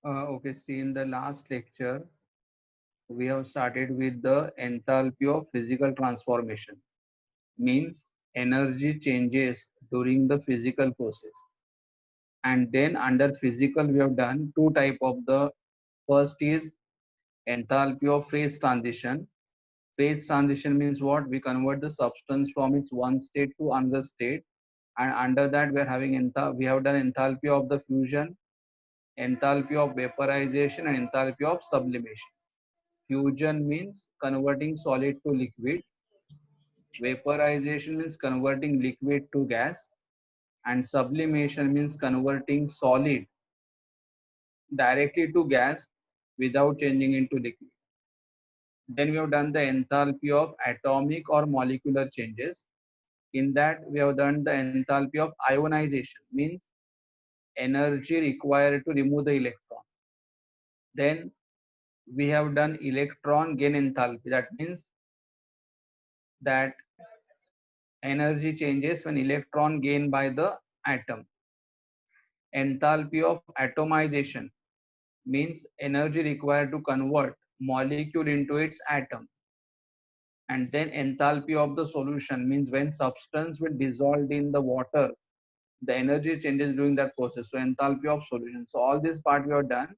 Okay, see, in the last lecture, we have started with the enthalpy of physical transformation, means energy changes during the physical process. And then under physical, we have done two type of the first is enthalpy of phase transition. Phase transition means what? We convert the substance from its one state to another state. And under that, we are having we have done enthalpy of the fusion, enthalpy of vaporization, and enthalpy of sublimation. Fusion means converting solid to liquid. Vaporization means converting liquid to gas. And sublimation means converting solid directly to gas without changing into liquid. Then we have done the enthalpy of atomic or molecular changes. In that, we have done the enthalpy of ionization, means energy required to remove the electron. Then we have done electron gain enthalpy. That means that energy changes when electron gain by the atom. Enthalpy of atomization means energy required to convert molecule into its atom. And then enthalpy of the solution means when substance will dissolve in the water, the energy changes during that process. So enthalpy of solution. So all this part we have done.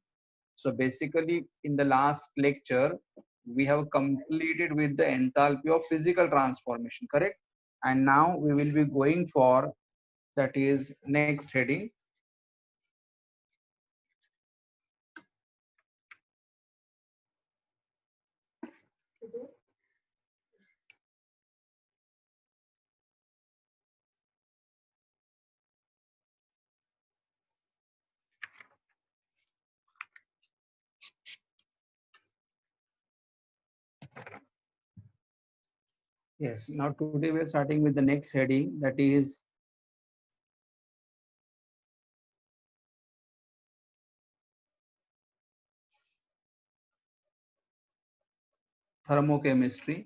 So basically in the last lecture, we have completed with the enthalpy of physical transformation, correct? And now we will be going for that is next heading. Yes, now today we are starting with the next heading that is thermochemistry.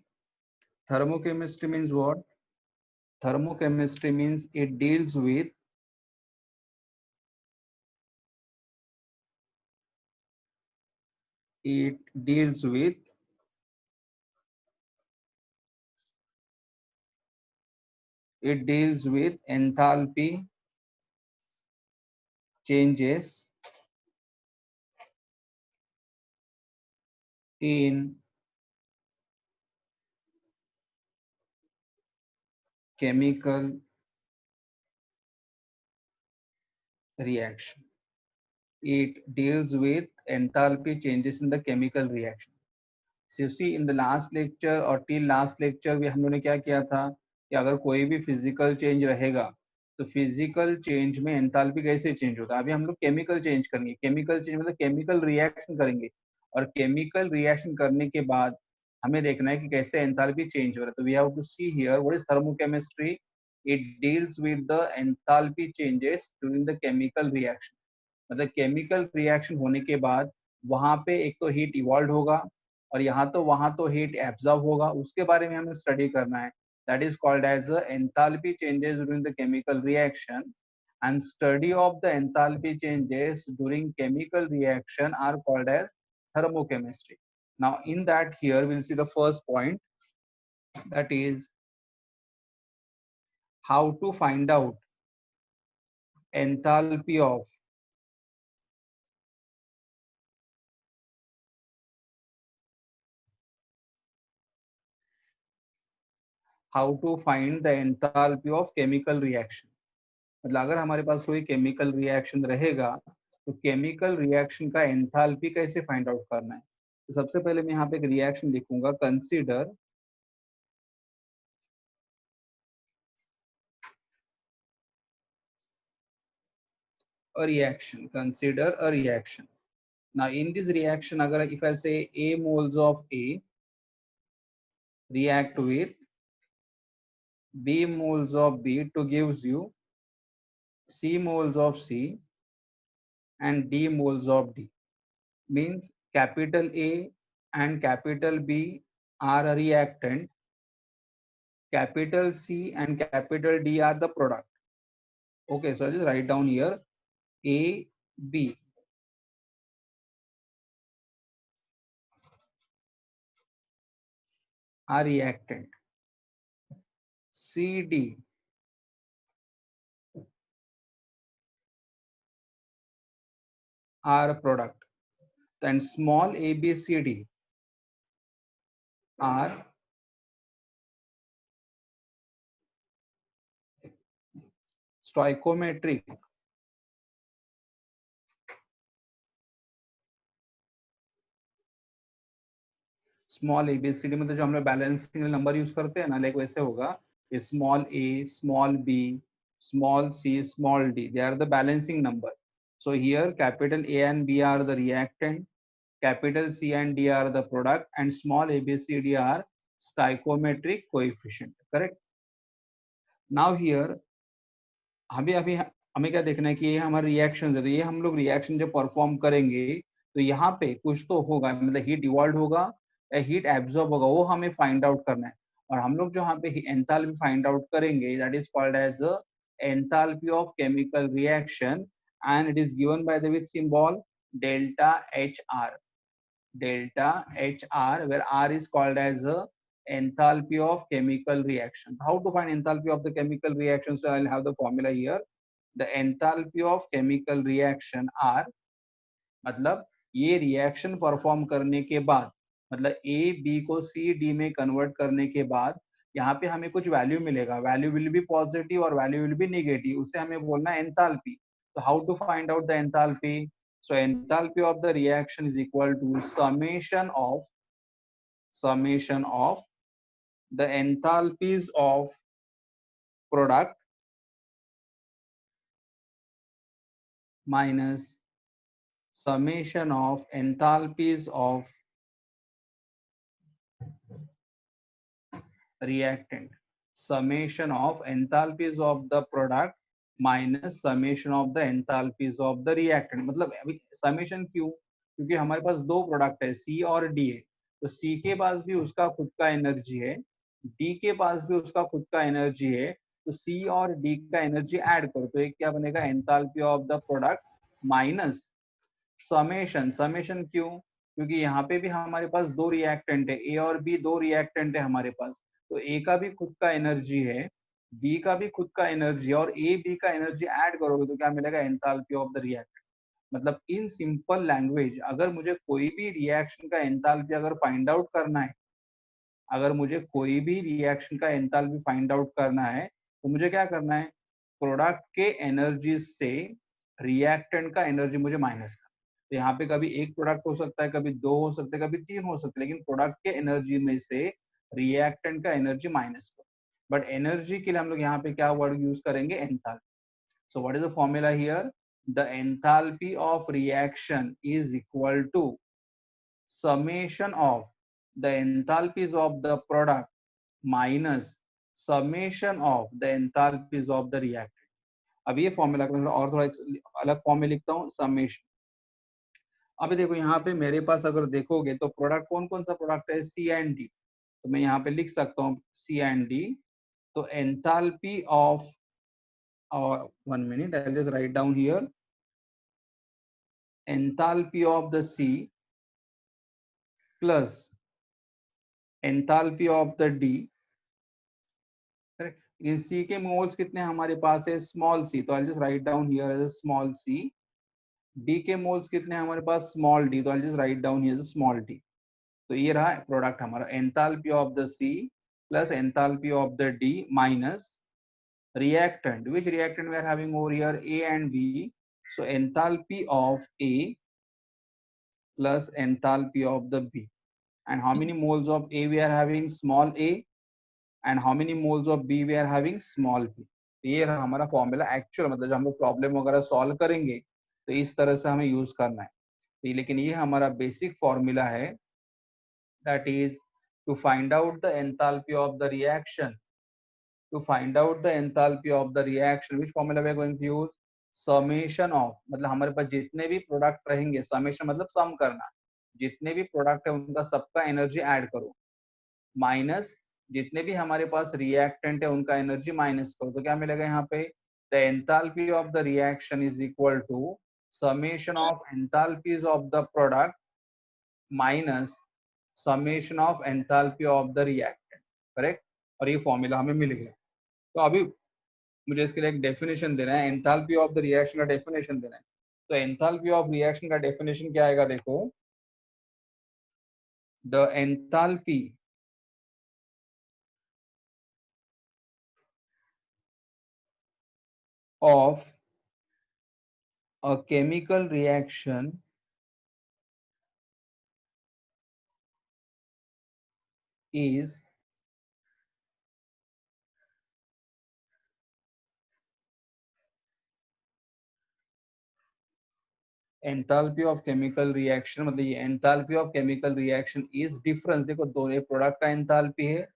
Thermochemistry means what? Thermochemistry means it deals with it deals with enthalpy changes in chemical reaction. It deals with enthalpy changes in the chemical reaction. So you see in the last lecture or till last lecture we हम लोगों ने क्या किया था कि अगर कोई भी फिजिकल चेंज रहेगा तो फिजिकल चेंज में एंथैल्पी कैसे चेंज होता है. अभी हम लोग केमिकल चेंज करेंगे. केमिकल चेंज मतलब केमिकल रिएक्शन करेंगे और केमिकल रिएक्शन करने के बाद हमें देखना है कि कैसे एंथैल्पी चेंज हो रहा है. तो we have to see here what is thermochemistry. It deals with the enthalpy changes during the chemical reaction. मतलब केमिकल रिएक्शन होने के बाद वहां पे एक तो हीट इवॉल्व होगा और यहाँ तो वहां तो हीट एब्जॉर्ब होगा. उसके बारे में हमें स्टडी करना है. That is called as enthalpy changes during the chemical reaction. And study of the enthalpy changes during chemical reaction are called as thermochemistry. Now in that here we'll see the first point, that is how to find out enthalpy of the enthalpy of chemical reaction. मतलब अगर हमारे पास कोई chemical reaction रहेगा तो chemical reaction का enthalpy कैसे find out करना है. तो सबसे पहले मैं यहाँ पे एक रिएक्शन लिखूंगा. Consider a reaction. Consider a reaction. Now in this reaction अगर if I'll say a moles of a react with b moles of b to gives you c moles of c and d moles of d, means capital A and capital B are a reactant, capital C and capital D are the product. Okay, so I'll just write down here A, B. are reactant, CD are product, then small ABCD are stoichiometric small ABCD मतलब जो हम लोग balancing number use करते हैं ना, like वैसे होगा small A, small B, small C, small D, they are the balancing number. So here capital A and B are the reactant, capital C and D are the product, and small a, b, c, d are stoichiometric coefficient. Correct? Now here अभी अभी हमें क्या देखना है कि ये हमारे reaction है, तो ये हम लोग रिएक्शन जब परफॉर्म करेंगे तो यहाँ पे कुछ तो होगा, मतलब हीट इवॉल्व होगा या हीट एब्जॉर्ब होगा, वो हमें फाइंड आउट करना है. और हम लोग जो यहाँ पे एंथैल्पी फाइंड आउट करेंगे, that is called as enthalpy of chemical reaction, and it is given by the with symbol delta H R. Delta HR, where R is called as enthalpy of chemical reaction. How to find enthalpy of the chemical reaction? So I'll have the formula here. The enthalpy of chemical reaction R, मतलब ये reaction perform करने के बाद, मतलब A B को C D में convert करने के बाद यहाँ पे हमें कुछ वैल्यू मिलेगा. वैल्यू विल बी पॉजिटिव और वैल्यू विल बी नेगेटिव, उसे हमें बोलना है एंथैल्पी. तो how to find out the enthalpy? So enthalpy of the reaction is equal to summation of the enthalpies of product minus summation of enthalpies of reactant. Summation of enthalpies of the product minus summation of the enthalpies of the reactant. मतलब अभी summation क्यों? क्योंकि हमारे पास दो product है, सी और D है. तो सी के पास भी उसका खुद का एनर्जी है, डी के पास भी उसका खुद का एनर्जी है. तो सी और डी का एनर्जी ऐड करो तो एक क्या बनेगा, enthalpy of the product minus summation. Summation क्यों? क्योंकि यहाँ पे भी हमारे पास दो रिएक्टेंट है, ए और बी दो रिएक्टेंट है हमारे पास. तो ए का भी खुद का एनर्जी है, बी का भी खुद का एनर्जी, और ए बी का एनर्जी ऐड करोगे तो क्या मिलेगा, एंथैल्पी ऑफ द रिएक्टेंट. मतलब इन सिंपल लैंग्वेज, अगर मुझे कोई भी रिएक्शन का एंथैल्पी अगर फाइंड आउट करना है, अगर मुझे कोई भी रिएक्शन का एंथैल्पी फाइंड आउट करना है, तो मुझे क्या करना है, प्रोडक्ट के एनर्जी से रिएक्टेंट का एनर्जी मुझे माइनस करना. तो यहाँ पे कभी एक प्रोडक्ट हो सकता है, कभी दो हो सकते हैं, कभी तीन हो सकते हैं, लेकिन प्रोडक्ट के एनर्जी में से रिएक्टेंट का एनर्जी माइनस करो. बट एनर्जी के लिए हम लोग यहाँ पे क्या वर्ड यूज करेंगे, enthalpy. So what is the formula here? The enthalpy of reaction is equal to summation of the enthalpies of the product minus summation of the enthalpies of the reactant. अब ये formula और थोड़ा अलग form में लिखता हूँ, summation. अभी देखो यहाँ पे मेरे पास अगर देखोगे तो प्रोडक्ट कौन कौन सा प्रोडक्ट है, सी एंड डी. तो मैं यहाँ पे लिख सकता हूँ सी एंड डी. तो एंथैल्पी ऑफ, और 1 minute, I'll just write down here, enthalpy of the C plus enthalpy of the D. Correct. In C के मोल्स कितने हमारे पास है, स्मॉल सी, तो I just write down here as small C. D के moles कितने हमारे पास, स्मॉल डी, तो I just write down here as small D. तो ये रहा प्रोडक्ट हमारा, enthalpy of the C plus enthalpy of the D minus reactant. Which reactant we are having over here, A and B? So enthalpy of A plus enthalpy of the B. And how many moles of A we are having, small a, and how many moles of B we are having, small b. ये रहा हमारा formula actual, मतलब जब हम लोग problem वगैरह solve करेंगे तो इस तरह से हमें यूज करना है. तो लेकिन ये हमारा बेसिक फॉर्मूला है, that is to find out the enthalpy of the reaction. To find out the enthalpy of the reaction, which formula we are going to use, summation of, मतलब हमारे पास जितने भी प्रोडक्ट रहेंगे, समेशन मतलब सम करना, जितने भी प्रोडक्ट है उनका सबका एनर्जी ऐड करो, माइनस जितने भी हमारे पास रिएक्टेंट है उनका एनर्जी माइनस करो. तो क्या मिलेगा यहाँ पे, the enthalpy of the reaction is equal to summation of enthalpies of the product minus summation of enthalpy of the reactant, correct. और ये फॉर्मूला हमें मिल गया। तो अभी मुझे इसके लिए एक डेफिनेशन देना है, एंथैल्पी ऑफ द रिएक्शन का डेफिनेशन देना है। तो एंथैल्पी ऑफ रिएक्शन का डेफिनेशन क्या आएगा, देखो, the enthalpy of a chemical reaction is enthalpy of chemical reaction, मतलब ये enthalpy of chemical reaction is difference. देखो, दो, ये प्रोडक्ट का एंथैल्पी है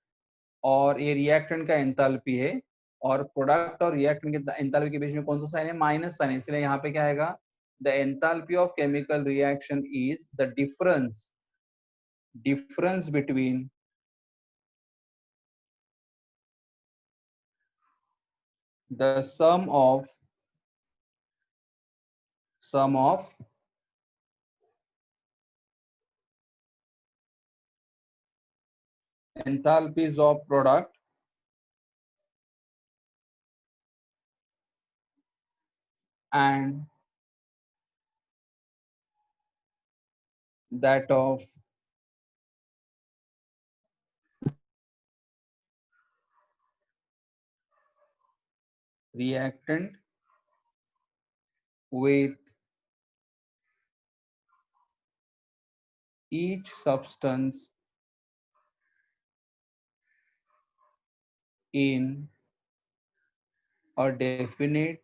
और ये रिएक्टेंट का एंथैल्पी है, और प्रोडक्ट और रिएक्टेंट के एंथैल्पी के बीच में कौन सा साइन है, माइनस साइन है, इसलिए यहाँ पे क्या आएगा, the enthalpy of chemical reaction is the difference between the sum of enthalpies of product and that of reactant with each substance in a definite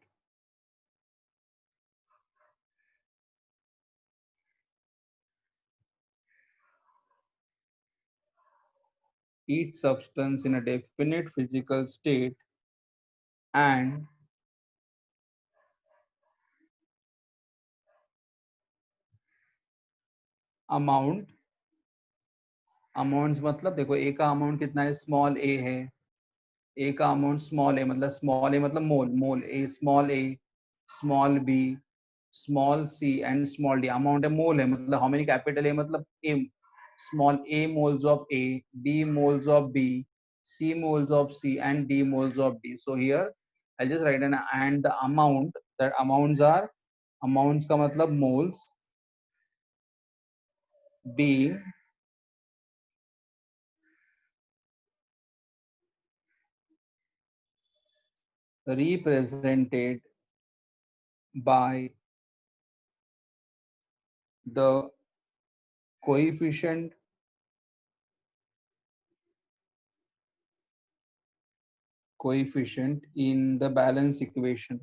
each substance in a definite physical state and amount, amount मतलब देखो, ए का amount कितना है, small ए है, ए का amount small a, मतलब small a मतलब mole, a, small B, small c and small d. Amount है, मोल है, मतलब हाउ मेनी, कैपिटल ए मतलब A, small a moles of A, b moles of B, c moles of C and d moles of D. So here I just write n and the amount, that amounts are, amounts का मतलब moles, being represented by the coefficient in the balance equation,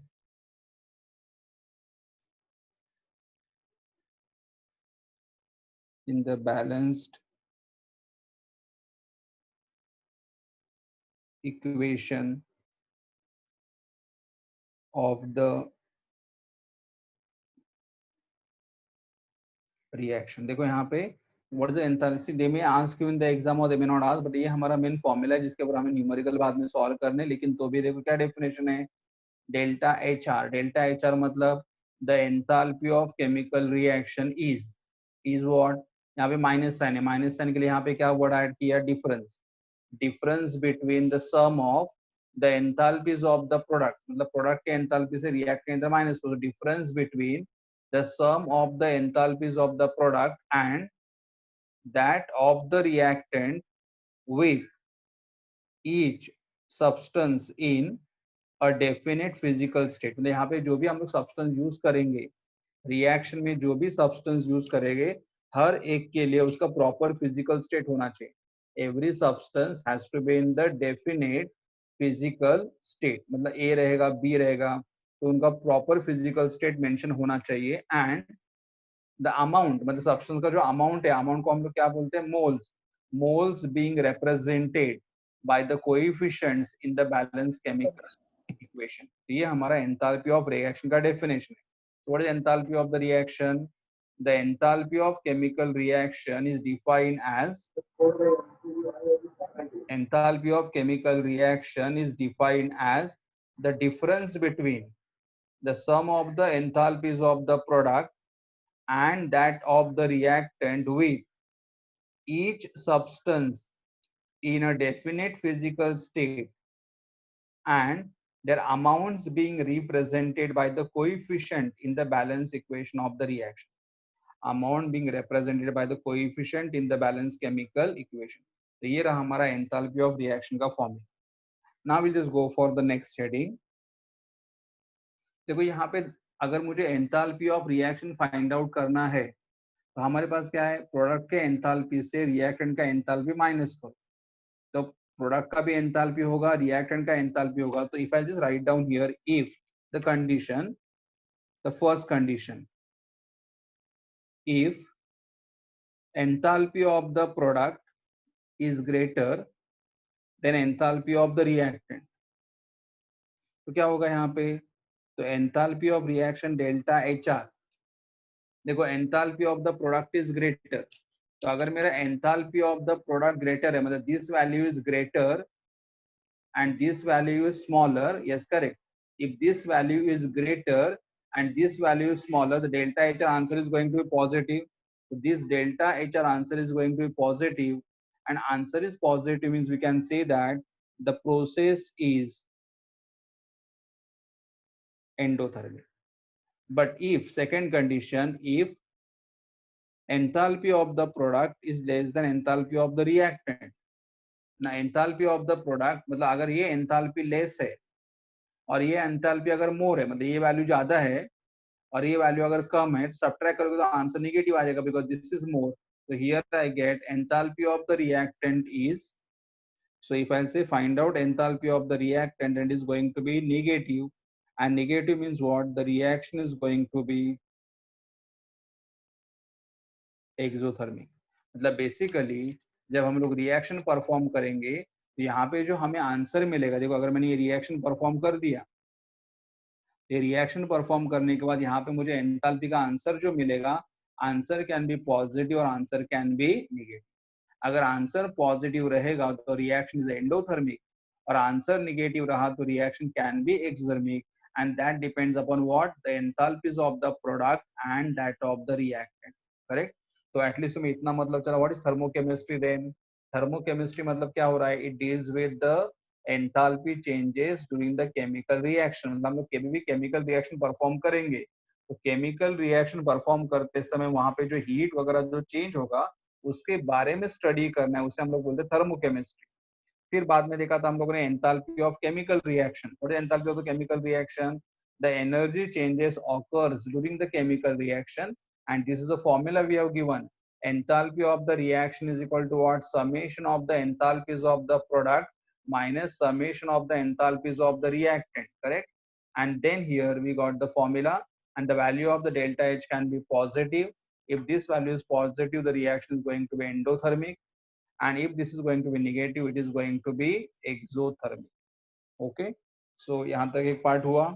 in the balanced equation of the reaction। देखो यहाँ पे what is the enthalpy, they may ask you in the exam or they may not ask, but ये हमारा main formula है जिसके ऊपर हमें numerical बाद में सॉल्व करने, लेकिन तो भी देखो क्या डेफिनेशन है, delta H R. Delta H R मतलब the enthalpy of chemical reaction is what, यहाँ पे माइनस साइन है, माइनस साइन के लिए यहाँ पे क्या वर्ड ऐड किया, difference, difference between the sum of the enthalpies of the product, मतलब प्रोडक्ट के एंथैल्पी से रिएक्ट के अंदर माइनस करो, difference between the sum of the enthalpies of the product and that of the reactant with each substance in a definite physical state. मतलब यहाँ पे जो भी हम लोग सब्सटेंस यूज करेंगे, रिएक्शन में जो भी सब्सटेंस यूज करेंगे, हर एक के लिए उसका प्रॉपर फिजिकल स्टेट होना चाहिए। Every substance has to be in the definite physical state, मतलब ए रहेगा, बी रहेगा, तो उनका प्रॉपर फिजिकल स्टेट मेंशन होना चाहिए। एंड द अमाउंट, मतलब सब्सटेंस का जो अमाउंट है, अमाउंट को हम लोग क्या बोलते हैं, moles, moles being represented by the coefficients in the balance chemical equation. ये हमारा एंथैल्पी ऑफ रिएक्शन का डेफिनेशन है। What is enthalpy of the reaction, the enthalpy of chemical reaction is defined as, enthalpy of chemical reaction is defined as the difference between the sum of the enthalpies of the product and that of the reactant with each substance in a definite physical state and their amounts being represented by the coefficient in the balance equation of the reaction. Amount being represented by the coefficient in the balance chemical equation. तो ये रहा हमारा enthalpy of reaction का formula. Now we'll just go for the next heading. देखो यहाँ पे अगर मुझे enthalpy of reaction find out करना है तो हमारे पास क्या है, प्रोडक्ट के एंथैल्पी से रिएक्टेंट का एंथैल्पी माइनस करो, तो प्रोडक्ट का भी एंथैल्पी होगा, रिएक्टेंट का एंथैल्पी होगा. तो if I just write down here, if the condition, the first condition, if enthalpy of the product is greater than enthalpy of the reactant, तो क्या होगा यहाँ पे, तो enthalpy of reaction delta H R. देखो enthalpy of the product is greater, तो अगर मेरा enthalpy of the product greater है, मतलब this value is greater and this value is smaller, yes, correct. If this value is greater and this value is smaller, the delta HR answer is going to be positive. So this delta HR answer is going to be positive, and answer is positive means we can say that the process is endothermic. But if second condition, if enthalpy of the product is less than enthalpy of the reactant, ना enthalpy of the product मतलब अगर ये enthalpy less है और ये enthalpy अगर मोर है, मतलब ये वैल्यू ज्यादा है और ये वैल्यू अगर कम है, तो सब्ट्रैक्ट करोगे तो आंसर नेगेटिव आ जाएगा बिकॉज दिस इज मोर. तो here I get enthalpy of the reactant is, so if I say find out enthalpy of the reactant and is going to be negative, and negative means what, the reaction is going to be exothermic. मतलब basically जब हम लोग reaction perform करेंगे तो यहाँ पे जो हमें आंसर मिलेगा, देखो अगर मैंने ये रिएक्शन परफॉर्म कर दिया, ये रिएक्शन परफॉर्म करने के बाद यहाँ पे मुझे एंथैल्पी का आंसर जो मिलेगा, आंसर कैन बी पॉजिटिव और आंसर कैन बी नेगेटिव. अगर आंसर पॉजिटिव रहेगा तो रिएक्शन इज एंडोथर्मिक, और आंसर नेगेटिव रहा तो reaction can be exothermic, and that depends upon what, the enthalpies of the product and that of the reactant. Correct. तो at least तुम्हें इतना मतलब चला, what is thermochemistry then. Thermochemistry मतलब क्या हो रहा है, it deals with the enthalpy changes during the chemical reaction. मतलब हम लोग कभी भी केमिकल रिएक्शन परफॉर्म करेंगे तो केमिकल रिएक्शन परफॉर्म करते समय वहां पे जो हीट वगैरह जो चेंज होगा उसके बारे में स्टडी करना है, उसे हम लोग बोलते हैं थर्मोकेमिस्ट्री. फिर बाद में देखा था हम लोगों ने enthalpy of chemical reaction. What is enthalpy of the chemical reaction, the energy changes occurs during the chemical reaction, and this is the formula we have given. Enthalpy of the reaction is equal to what, summation of the enthalpies of the product minus summation of the enthalpies of the reactant. Correct. And then here we got the formula, and the value of the delta H can be positive. If this value is positive, the reaction is going to be endothermic, and if this is going to be negative, it is going to be exothermic. Okay, so यहाँ तक एक part हुआ.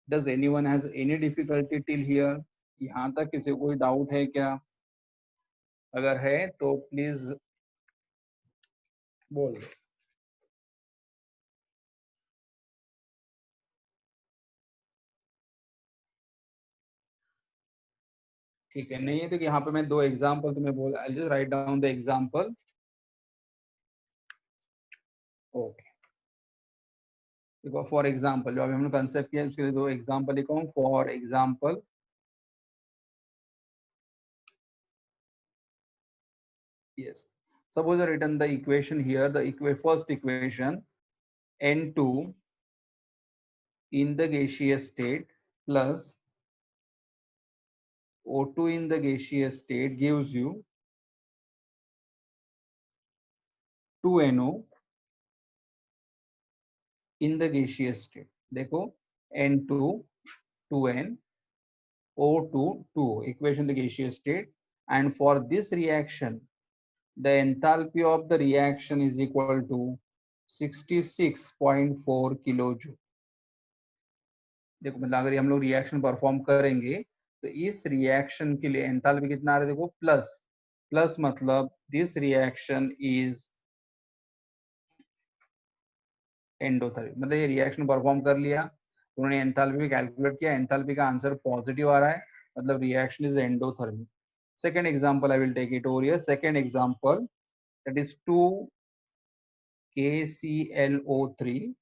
Does anyone has any difficulty till here? यहाँ तक किसी को कोई doubt है क्या? अगर है तो प्लीज बोल. ठीक है, नहीं है तो यहाँ पे मैं दो एग्जांपल तुम्हें बोल, आई just write down the example. Okay, देखो फॉर एग्जांपल जो अभी हमने कंसेप्ट किया उसके लिए दो एग्जांपल लिखा हूँ. For example, yes, suppose I written the equation here, the first equation, N2 in the gaseous state plus O2 in the gaseous state gives you 2NO in the gaseous state. देखो N2 2N O2 2, equation the gaseous state, and for this reaction the enthalpy of the reaction is equal to 66.4 kilojoule. देखो मतलब अगर हम लोग reaction perform करेंगे तो इस reaction के लिए एंथैल्पी कितना आ रहा है, देखो प्लस. प्लस मतलब दिस रिएक्शन इज एंडोथर्मिक, मतलब ये रिएक्शन परफॉर्म कर लिया, उन्होंने एंथैल्पी भी कैलकुलेट किया, एंथैल्पी का आंसर पॉजिटिव आ रहा है, मतलब reaction is endothermic. Second example, I will take it over here. Second example, that is 2KClO3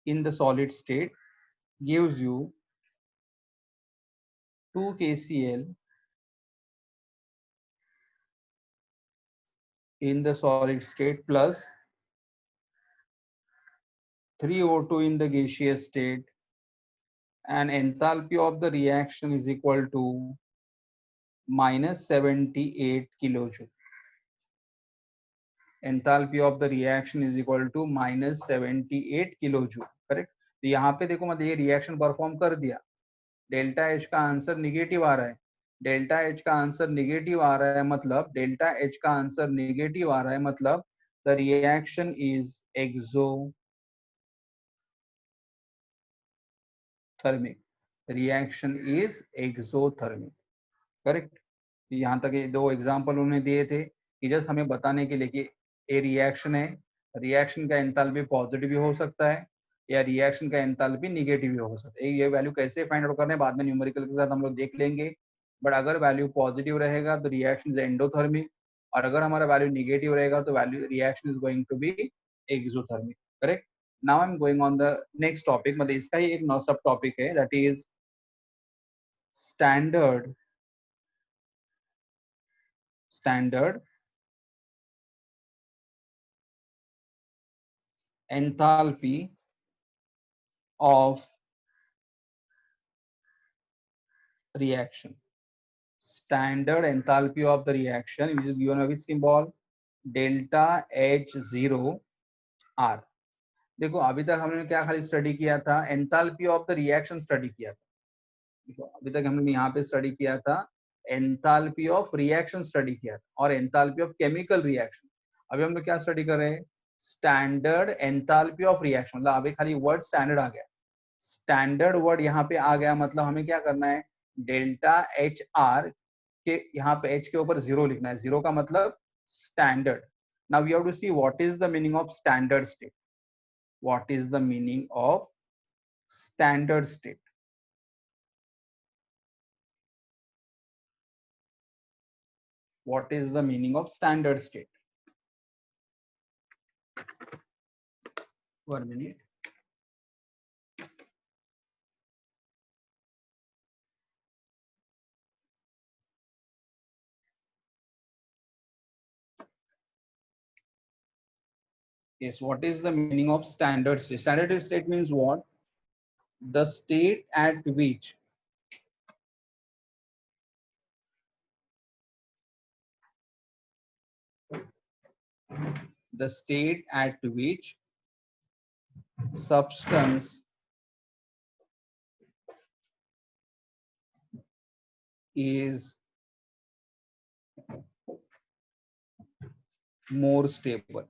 in the solid state gives you 2KCl in the solid state plus 3O2 in the gaseous state, and enthalpy of the reaction is equal to minus 78 kilojoule. Enthalpy of the reaction is equal to minus 78 kilojoule. Correct. तो यहाँ पे देखो मतलब ये reaction perform कर दिया. Delta H का answer negative आ रहा है. डेल्टा एच का आंसर निगेटिव आ रहा है मतलब डेल्टा एच का आंसर निगेटिव आ रहा है मतलब the reaction is exothermic. Reaction is exothermic. Correct. यहाँ तक ये दो एग्जाम्पल उन्होंने दिए थे कि जस्ट हमें बताने के लिए कि ये रिएक्शन है, रिएक्शन का एंथैल्पी पॉजिटिव भी हो सकता है या रिएक्शन का एंथैल्पी निगेटिव भी हो सकता है. ये वैल्यू कैसे फाइंड आउट करना है बाद में न्यूमेरिकल के साथ हम लोग देख लेंगे. बट अगर वैल्यू पॉजिटिव रहेगा तो रिएक्शन इज एंडोथर्मिक, और अगर हमारा वैल्यू निगेटिव रहेगा तो value reaction is going to be exothermic. Correct. Now I am going on the next topic. मतलब इसका ही एक सब टॉपिक है, that is standard enthalpy of reaction. Standard enthalpy of the reaction, which is given with symbol delta H0 R. देखो अभी तक हमने क्या खाली स्टडी किया था, enthalpy of the reaction study किया था. देखो अभी तक हमने यहाँ पे स्टडी किया था एंथैल्पी ऑफ रिएक्शन स्टडी किया था और एंथैल्पी ऑफ केमिकल रिएक्शन. अभी हम लोग क्या स्टडी कर रहे हैं, स्टैंडर्ड एंथैल्पी ऑफ रिएक्शन. मतलब अभी खाली वर्ड स्टैंडर्ड आ गया, स्टैंडर्ड वर्ड यहाँ पे आ गया. मतलब हमें क्या करना है, डेल्टा एच आर के यहाँ पे एच के ऊपर जीरो लिखना है. जीरो का मतलब standard. Now we have to see what is the meaning of standard state. What is the meaning of standard state? What is the meaning of standard state? 1 minute. Yes, what is the meaning of standard state? Standard state means what? The state at which substance is more stable.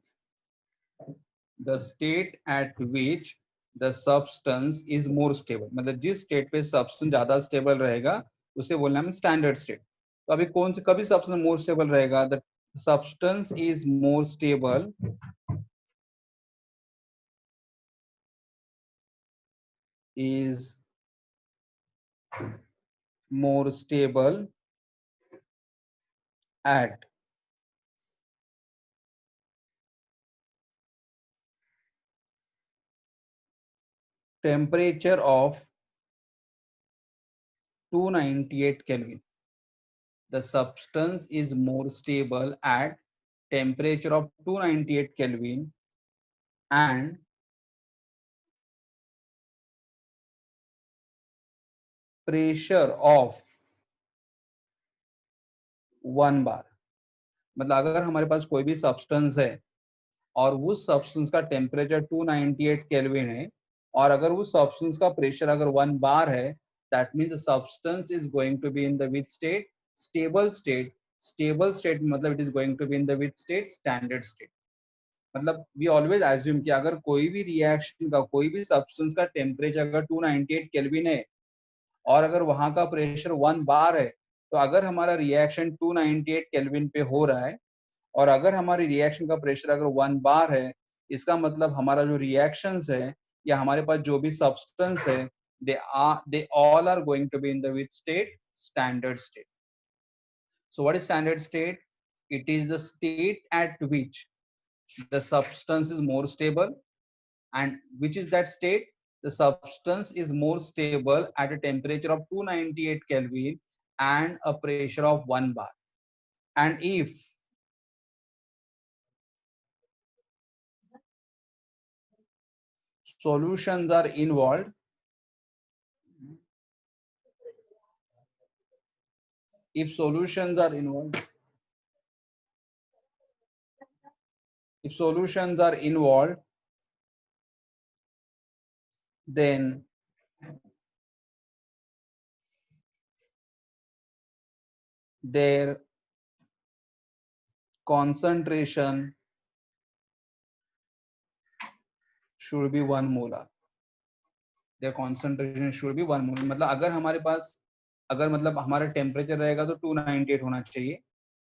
The state at which the substance is more stable. मतलब जिस state पे substance ज्यादा stable रहेगा उसे बोलना है standard state. तो अभी कौन से कभी सब्सटेंस मोर स्टेबल रहेगा? The substance is more stable at temperature of 298 Kelvin. The substance is more stable at temperature of 298 Kelvin and pressure of 1 bar. मतलब अगर हमारे पास कोई भी सब्सटेंस है और उस सब्सटेंस का टेम्परेचर 298 केल्विन है और अगर उस सब्सटेंस का प्रेशर अगर 1 बार है, that means the substance is going to be in the which state? Stable state. Stable state मतलब it is going to be in the which state? Standard state. मतलब we always assume कि अगर कोई भी reaction का कोई भी substance का टेम्परेचर अगर 298 केल्विन है और अगर वहां का प्रेशर 1 बार है, तो अगर हमारा रिएक्शन 298 केल्विन पे हो रहा है और अगर हमारी रिएक्शन का प्रेशर अगर 1 बार है, इसका मतलब हमारा जो रिएक्शंस है या हमारे पास जो भी सब्सटेंस है, they all are going to be in the which state? Standard state. So what is standard state? It is the state at which the substance is more stable. And which is that state? The substance is more stable at a temperature of 298 Kelvin and a pressure of 1 bar. And if solutions are involved, if solutions are involved, if solutions are involved, then their concentration should be 1 molar. Their concentration should be 1 molar. मतलब अगर हमारे पास, अगर मतलब हमारा temperature रहेगा तो 298 होना चाहिए,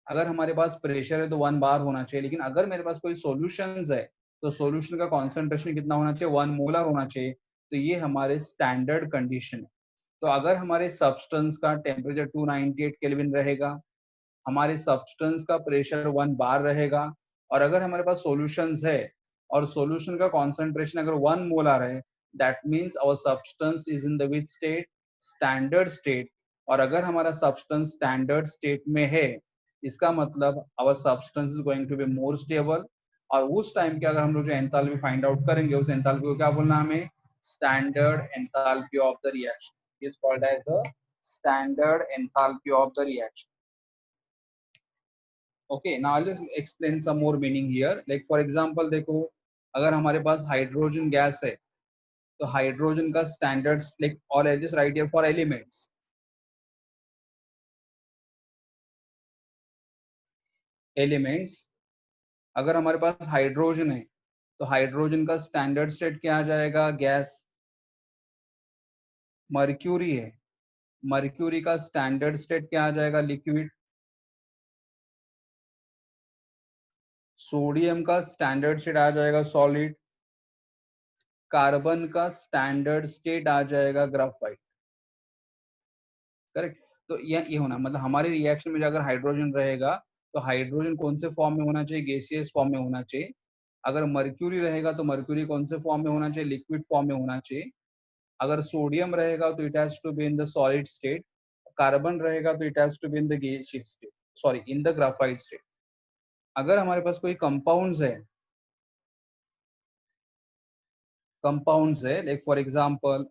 अगर हमारे पास प्रेशर है तो 1 बार होना चाहिए, लेकिन अगर मेरे पास कोई सॉल्यूशंस है तो सॉल्यूशन का कॉन्सेंट्रेशन कितना होना चाहिए? 1 मोलर होना चाहिए. तो ये हमारे स्टैंडर्ड कंडीशन है. तो अगर हमारे सब्सटेंस का टेम्परेचर 298 केल्विन रहेगा, हमारे सब्सटेंस का प्रेशर 1 बार रहेगा, और अगर हमारे पास सॉल्यूशंस है और सॉल्यूशन का कॉन्सेंट्रेशन अगर 1 मोलर है, that means our substance is in the which state? Standard state. और अगर हमारा सब्सटेंस स्टैंडर्ड स्टेट में है, इसका मतलब our substance is going to be more stable. और उस टाइम के अगर हम लोग जो एंथैल्पी फाइंड आउट करेंगे, उस एंथैल्पी को क्या बोलना हमें? Standard enthalpy of the reaction is called as the standard enthalpy of the reaction. Okay, now I'll just explain some more meaning here. Like for example, देखो, अगर हमारे पास हाइड्रोजन गैस है तो हाइड्रोजन का स्टैंडर्ड, like, और I'll just write here for elements. Elements, अगर हमारे पास hydrogen है तो हाइड्रोजन का स्टैंडर्ड स्टेट क्या आ जाएगा? गैस. मर्क्यूरी है, मर्क्यूरी का स्टैंडर्ड स्टेट क्या आ जाएगा? लिक्विड. सोडियम का स्टैंडर्ड स्टेट आ जाएगा सॉलिड. कार्बन का स्टैंडर्ड स्टेट आ जाएगा ग्राफाइट. करेक्ट. तो ये होना मतलब हमारे रिएक्शन में अगर हाइड्रोजन रहेगा तो हाइड्रोजन कौन से फॉर्म में होना चाहिए? गैसियस फॉर्म में होना चाहिए. अगर मर्क्यूरी रहेगा तो मर्क्यूरी कौन से फॉर्म में होना चाहिए? लिक्विड फॉर्म में होना चाहिए. अगर सोडियम रहेगा तो it has to be in the solid state. Carbon रहेगा तो it has to be in the gaseous state, sorry, in the graphite state. अगर हमारे पास कोई कंपाउंड्स है like for example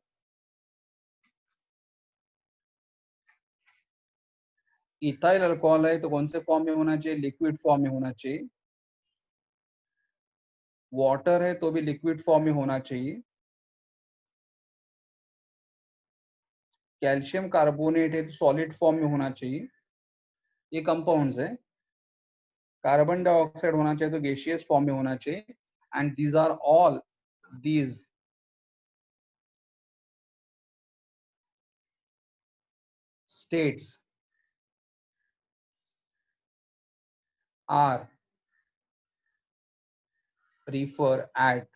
ethyl alcohol है तो कौन से फॉर्म में होना चाहिए? लिक्विड फॉर्म में होना चाहिए. वाटर है तो भी लिक्विड फॉर्म में होना चाहिए. कैल्शियम कार्बोनेट है तो सॉलिड फॉर्म में होना चाहिए. ये कंपाउंड्स है. कार्बन डाइऑक्साइड होना चाहिए तो गैसियस फॉर्म में होना चाहिए. And these are all, these states are refer at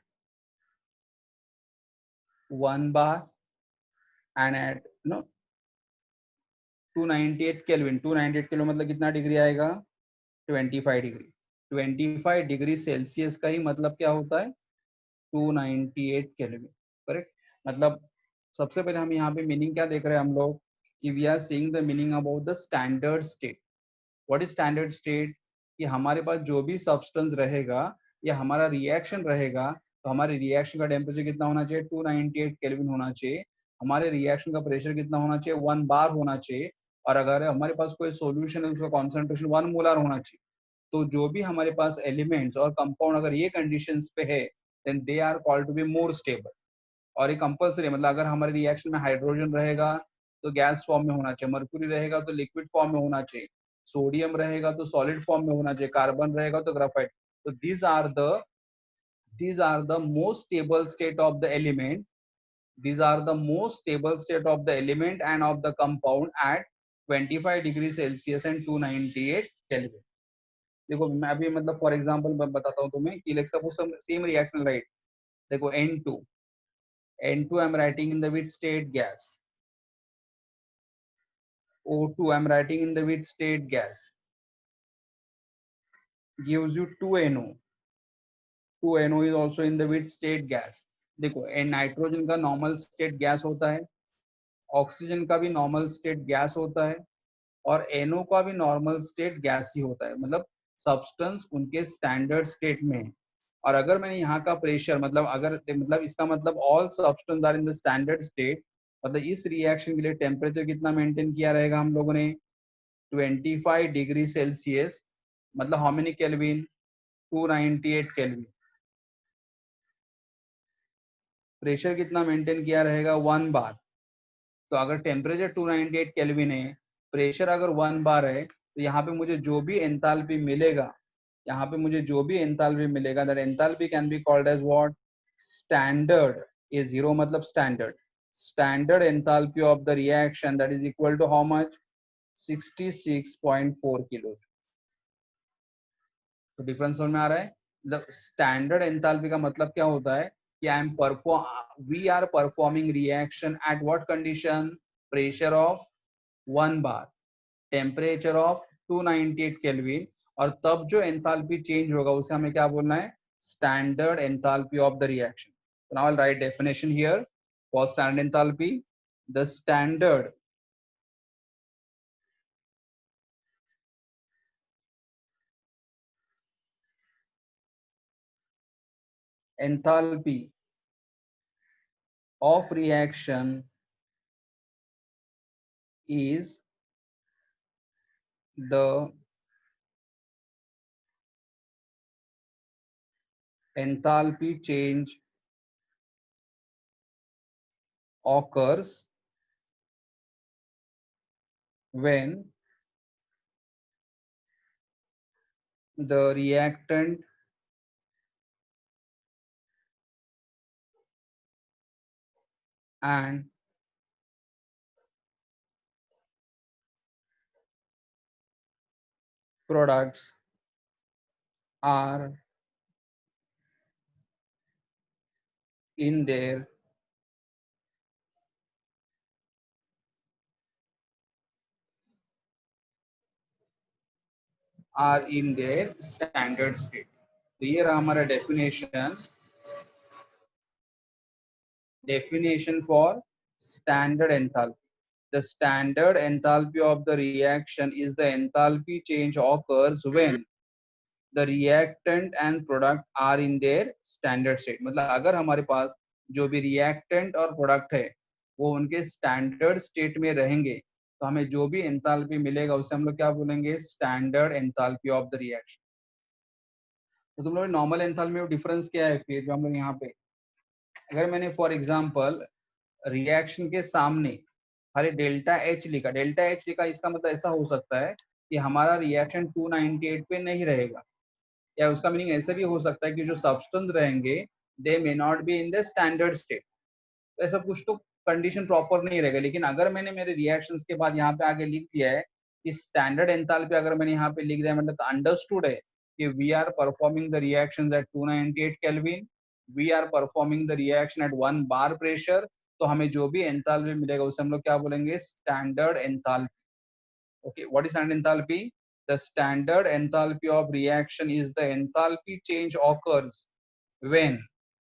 1 bar and at 298 Kelvin. 298 Kelvin मतलब कितना डिग्री आएगा? 25 डिग्री. 25 डिग्री सेल्सियस का ही मतलब क्या होता है? 298 Kelvin. करेक्ट. मतलब सबसे पहले हम यहाँ पे मीनिंग क्या देख रहे हैं हम लोग? कि we are seeing the meaning about the standard state. What is standard state? कि हमारे पास जो भी सब्सटेंस रहेगा या हमारा रिएक्शन रहेगा तो हमारे रिएक्शन का टेम्परेचर कितना होना चाहिए? 298 केल्विन होना चाहिए. हमारे रिएक्शन का प्रेशर कितना होना चाहिए? 1 बार होना चाहिए. और अगर हमारे पास कोई सॉल्यूशन है उसका कॉन्सेंट्रेशन 1 मोलर होना चाहिए. तो जो भी हमारे पास एलिमेंट्स और कंपाउंड अगर ये कंडीशंस पे है then they are called to be more stable. और ये कंपल्सरी, मतलब अगर हमारे रिएक्शन में हाइड्रोजन रहेगा तो गैस फॉर्म में होना चाहिए, मर्क्यूरी रहेगा तो लिक्विड फॉर्म में होना चाहिए, सोडियम रहेगा तो सॉलिड फॉर्म में होना चाहिए, कार्बन रहेगा तो ग्राफाइट. तो these are the most stable state of the element. These are the most stable state of the element and of the compound at 25 degree Celsius and 298 kelvin. देखो मैं अभी मतलब फॉर एग्जांपल मैं बताता हूँ तुम्हें कि like suppose same reaction right. देखो N2 I'm writing in the which state? Gas. O2, I'm writing in the which state gas, gives you 2NO. 2NO is also in the which state gas. देखो nitrogen का normal state gas होता है, oxygen का भी normal state gas होता है, और NO का भी नॉर्मल स्टेट गैस ही होता है, मतलब सब्सटेंस उनके स्टैंडर्ड स्टेट में है। और अगर मैंने यहाँ का प्रेशर मतलब इसका मतलब all substance are in the standard state, मतलब इस रिएक्शन के लिए टेम्परेचर कितना मेंटेन किया रहेगा हम लोगों ने, 25 डिग्री सेल्सियस, मतलब how many kelvin, 298 kelvin. Pressure कितना मेंटेन किया रहेगा, 1 बार। तो अगर टेम्परेचर 298 केल्विन है, प्रेशर अगर 1 बार है, तो यहाँ पे मुझे जो भी एंथैल्पी मिलेगा, that enthalpy can be called as what, standard. A zero मतलब standard enthalpy of the reaction, that is equal to how much, 66.4 kilo. तो डिफरेंस समझ में आ रहा है। मतलब स्टैंडर्ड एंथैल्पी का मतलब क्या होता है कि we are performing reaction at what condition, pressure of 1 bar, temperature of 298 kelvin, और तब जो एंथैल्पी चेंज होगा उसे हमें क्या बोलना है, standard enthalpy of the reaction. So now I'll write definition here for standard enthalpy. The standard enthalpy of reaction is the enthalpy change occurs when the reactant and products are in their standard state. तो ये रहा हमारा definition for standard enthalpy. The standard enthalpy of the reaction is the enthalpy change occurs when the reactant and product are in their standard state. मतलब अगर हमारे पास जो भी reactant और product है वो उनके standard state में रहेंगे, तो हमें जो भी enthalpy मिलेगा उसे हम लोग क्या बोलेंगे, standard enthalpy of the reaction. तो तुम लोग नॉर्मल एंथैल्पी में डिफरेंस क्या है फिर जो हम लोग यहाँ पे, अगर मैंने फॉर एग्जांपल रिएक्शन के सामने खाली डेल्टा एच लिखा, इसका मतलब ऐसा हो सकता है कि हमारा रिएक्शन 298 पे नहीं रहेगा, या उसका मीनिंग ऐसे भी हो सकता है कि जो सब्सटेंस रहेंगे they may not be in the standard state. तो ऐसा कुछ तो कंडीशन प्रॉपर नहीं रहेगा। लेकिन अगर मैंने मेरे रिएक्शंस के बाद यहाँ पे आगे लिख दिया है कि स्टैंडर्ड एंथैल्पी, अगर मैंने यहाँ पे लिख दिया मतलब अंडरस्टूड है कि we are performing the reactions at 298 kelvin, we are performing the reaction at 1 bar pressure, तो हमें जो भी एंथैल्पी मिलेगा उसे हम लोग क्या बोलेंगे, standard enthalpy. Okay, what is standard enthalpy? The standard enthalpy of reaction is the enthalpy change occurs when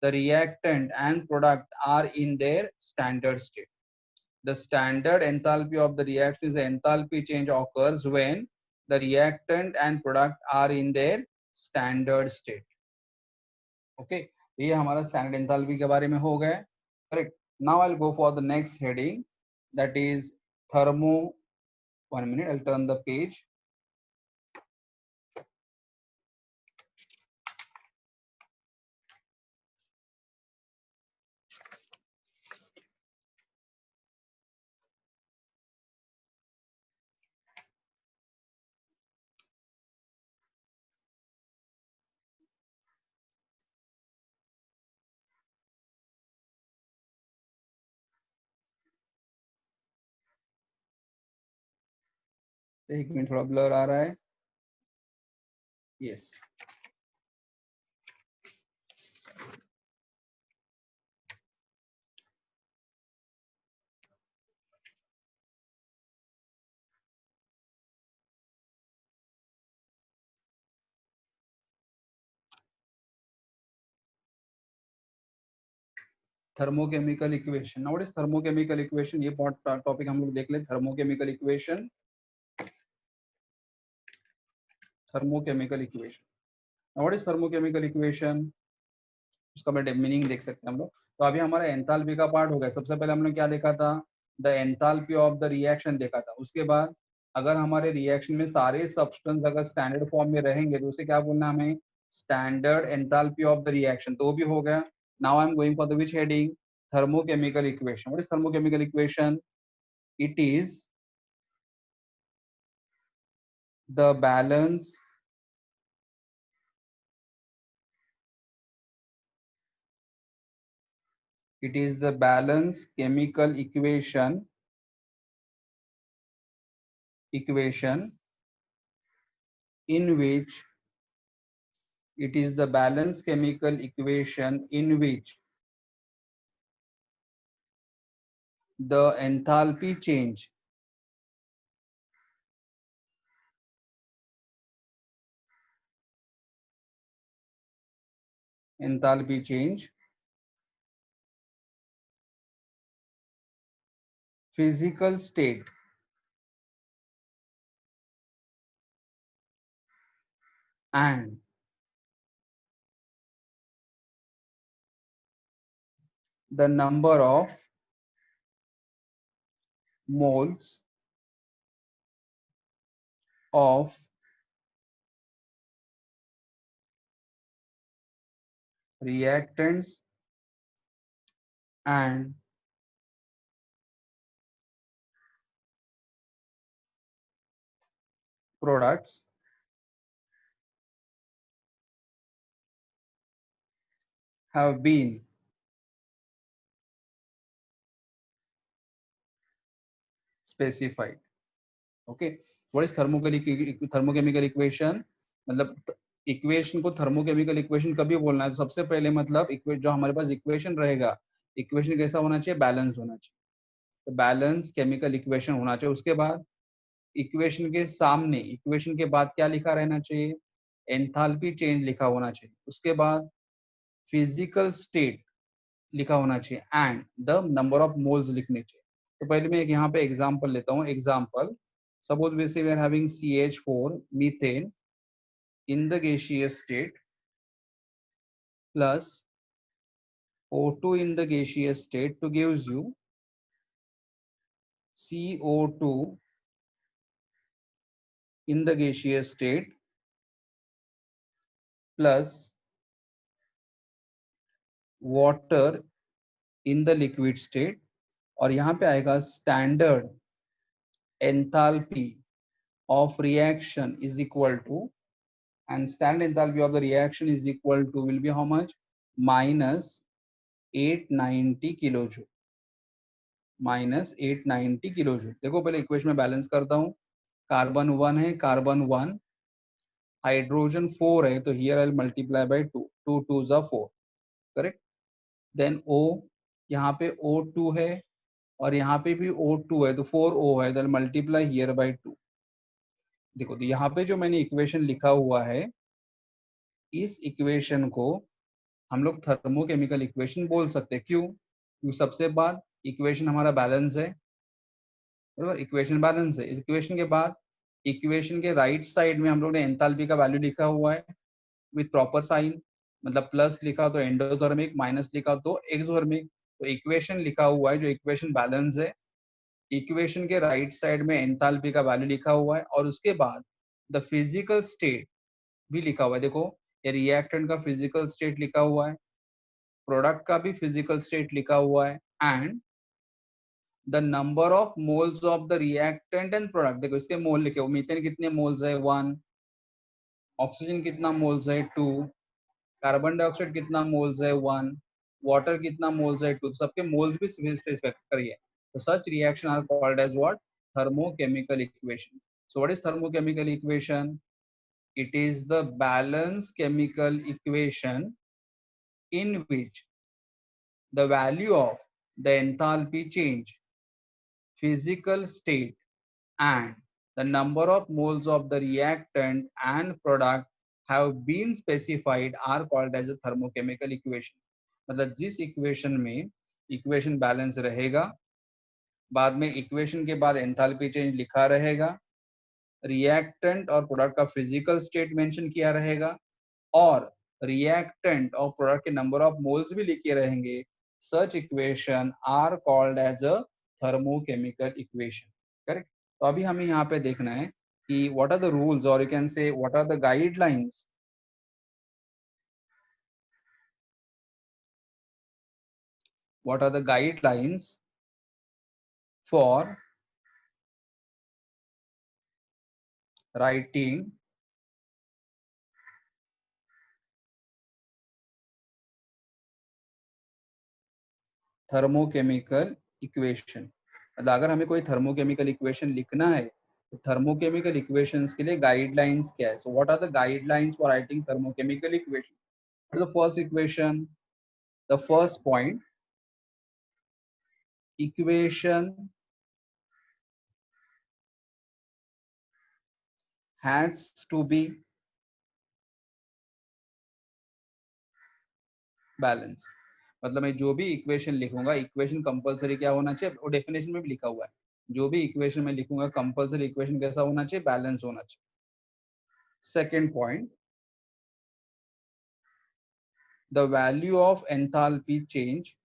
the reactant and product are in their standard state. The standard enthalpy of the reaction is the enthalpy change occurs when the reactant and product are in their standard state. Okay, ये हमारा standard enthalpy के बारे में हो गया, correct? Now I'll go for the next heading, that is thermo. 1 minute, I'll turn the page. एक minute, थोड़ा blur आ रहा है, yes. Thermochemical equation. Now what is thermochemical equation? ये टॉपिक हम लोग देख ले. Thermochemical equation. Thermochemical equation. Now what is thermochemical equation? उसका मैं मीनिंग देख सकते हैं हम लोग. तो अभी हमारा एंथैल्पी का पार्ट हो गया. सबसे पहले हमने क्या देखा था? The enthalpy of the reaction देखा था. उसके बाद अगर हमारे रिएक्शन में सारे सब्सटेंस अगर स्टैंडर्ड फॉर्म में रहेंगे तो उसे क्या बोलना हमें? Standard enthalpy of the reaction. तो वो भी हो गया. Now I am going for the which heading? Thermochemical equation. What is thermochemical equation? It is the balance it is the balance chemical equation in which it is the balance chemical equation in which the enthalpy change physical state and the number of moles of reactants and products have been specified. Okay, what is thermochemical equation? मतलब equation को thermochemical equation कभी बोलना है तो सबसे पहले मतलब जो हमारे पास इक्वेशन रहेगा, इक्वेशन कैसा होना चाहिए? बैलेंस होना चाहिए. तो बैलेंस केमिकल इक्वेशन होना चाहिए. उसके बाद इक्वेशन के सामने, इक्वेशन के बाद क्या लिखा रहना चाहिए? एंथैल्पी चेंज लिखा होना चाहिए. उसके बाद फिजिकल स्टेट लिखा होना चाहिए and the number of moles लिखने चाहिए. तो पहले मैं एक यहाँ पे एग्जांपल लेता हूँ. Example, suppose we say we are having CH4 methane in the gaseous state plus O2 in the gaseous state to gives you CO2 in the gaseous state plus water in the liquid state. और यहाँ पे आएगा standard enthalpy of reaction is equal to, and standard enthalpy of the reaction is equal to will be how much? Minus 890 kilojoule. Minus 890 kilo joule. देखो पहले equation में balance करता हूँ. Carbon 1 है, कार्बन 1, हाइड्रोजन 4 है, तो हियर आई मल्टीप्लाई बाय 2, 2 2 जा 4, correct. Then O, यहाँ पे O2 है और यहाँ पे भी O2 है, तो 4O है, तो मल्टीप्लाई हियर बाय 2. देखो तो यहाँ पे जो मैंने इक्वेशन लिखा हुआ है, इस इक्वेशन को हम लोग थर्मोकेमिकल इक्वेशन बोल सकते हैं. क्यों? क्योंकि सबसे बाद इक्वेशन हमारा बैलेंस है, बराबर. इक्वेशन बैलेंस है. इस इक्वेशन के बाद इक्वेशन के राइट साइड में हम लोग ने एंथैल्पी का वैल्यू लिखा हुआ है विथ प्रॉपर साइन. मतलब प्लस लिखा तो एंडोथर्मिक, माइनस लिखा तो एक्सोथर्मिक. तो इक्वेशन लिखा हुआ है जो इक्वेशन बैलेंस है. इक्वेशन के राइट साइड में एंथैल्पी का वैल्यू लिखा हुआ है और उसके बाद द फिजिकल स्टेट भी लिखा हुआ है. देखो ये रिएक्टेंट का फिजिकल स्टेट लिखा हुआ है, प्रोडक्ट का भी फिजिकल स्टेट लिखा हुआ है and the number of moles of the reactant and product. देखो इसके मोल लिखे. मीथेन कितने मोल्स है? 1. ऑक्सीजन कितना मोल्स है? 2. कार्बन डाइऑक्साइड कितना मोल्स है? 1. वाटर कितना मोल्स है? 2. सबके मोल्स भी स्पेसिफाई करिए. तो such reaction are called as what? Thermochemical equation. So what is thermochemical equation? It is the balance chemical equation in which the value of the enthalpy change, physical state and the number of moles of the reactant and product have been specified are called as a thermochemical equation. मतलब जिस equation में equation balance रहेगा, बाद में equation के बाद enthalpy change लिखा रहेगा, रिएक्टेंट और प्रोडक्ट का फिजिकल स्टेट मेंशन किया रहेगा, और रिएक्टेंट और प्रोडक्ट के नंबर ऑफ मोल्स भी लिखे रहेंगे. Such equation are called as a thermochemical equation. Correct. तो अभी हमें यहाँ पे देखना है कि व्हाट आर द रूल्स, और you can say what are the guidelines, what are the guidelines for writing thermochemical equation. मतलब अगर हमें कोई थर्मोकेमिकल इक्वेशन लिखना है तो थर्मोकेमिकल इक्वेशंस के लिए गाइडलाइंस क्या है. So what are the guidelines for writing thermochemical equation. The first equation, the first point, equation has to be balance. मतलब मैं जो भी इक्वेशन लिखूंगा, इक्वेशन कंपलसरी क्या होना चाहिए, वो डेफिनेशन में भी लिखा हुआ है. जो भी इक्वेशन में लिखूंगा कंपलसरी इक्वेशन कैसा होना चाहिए, बैलेंस होना चाहिए. Second point, the value of enthalpy change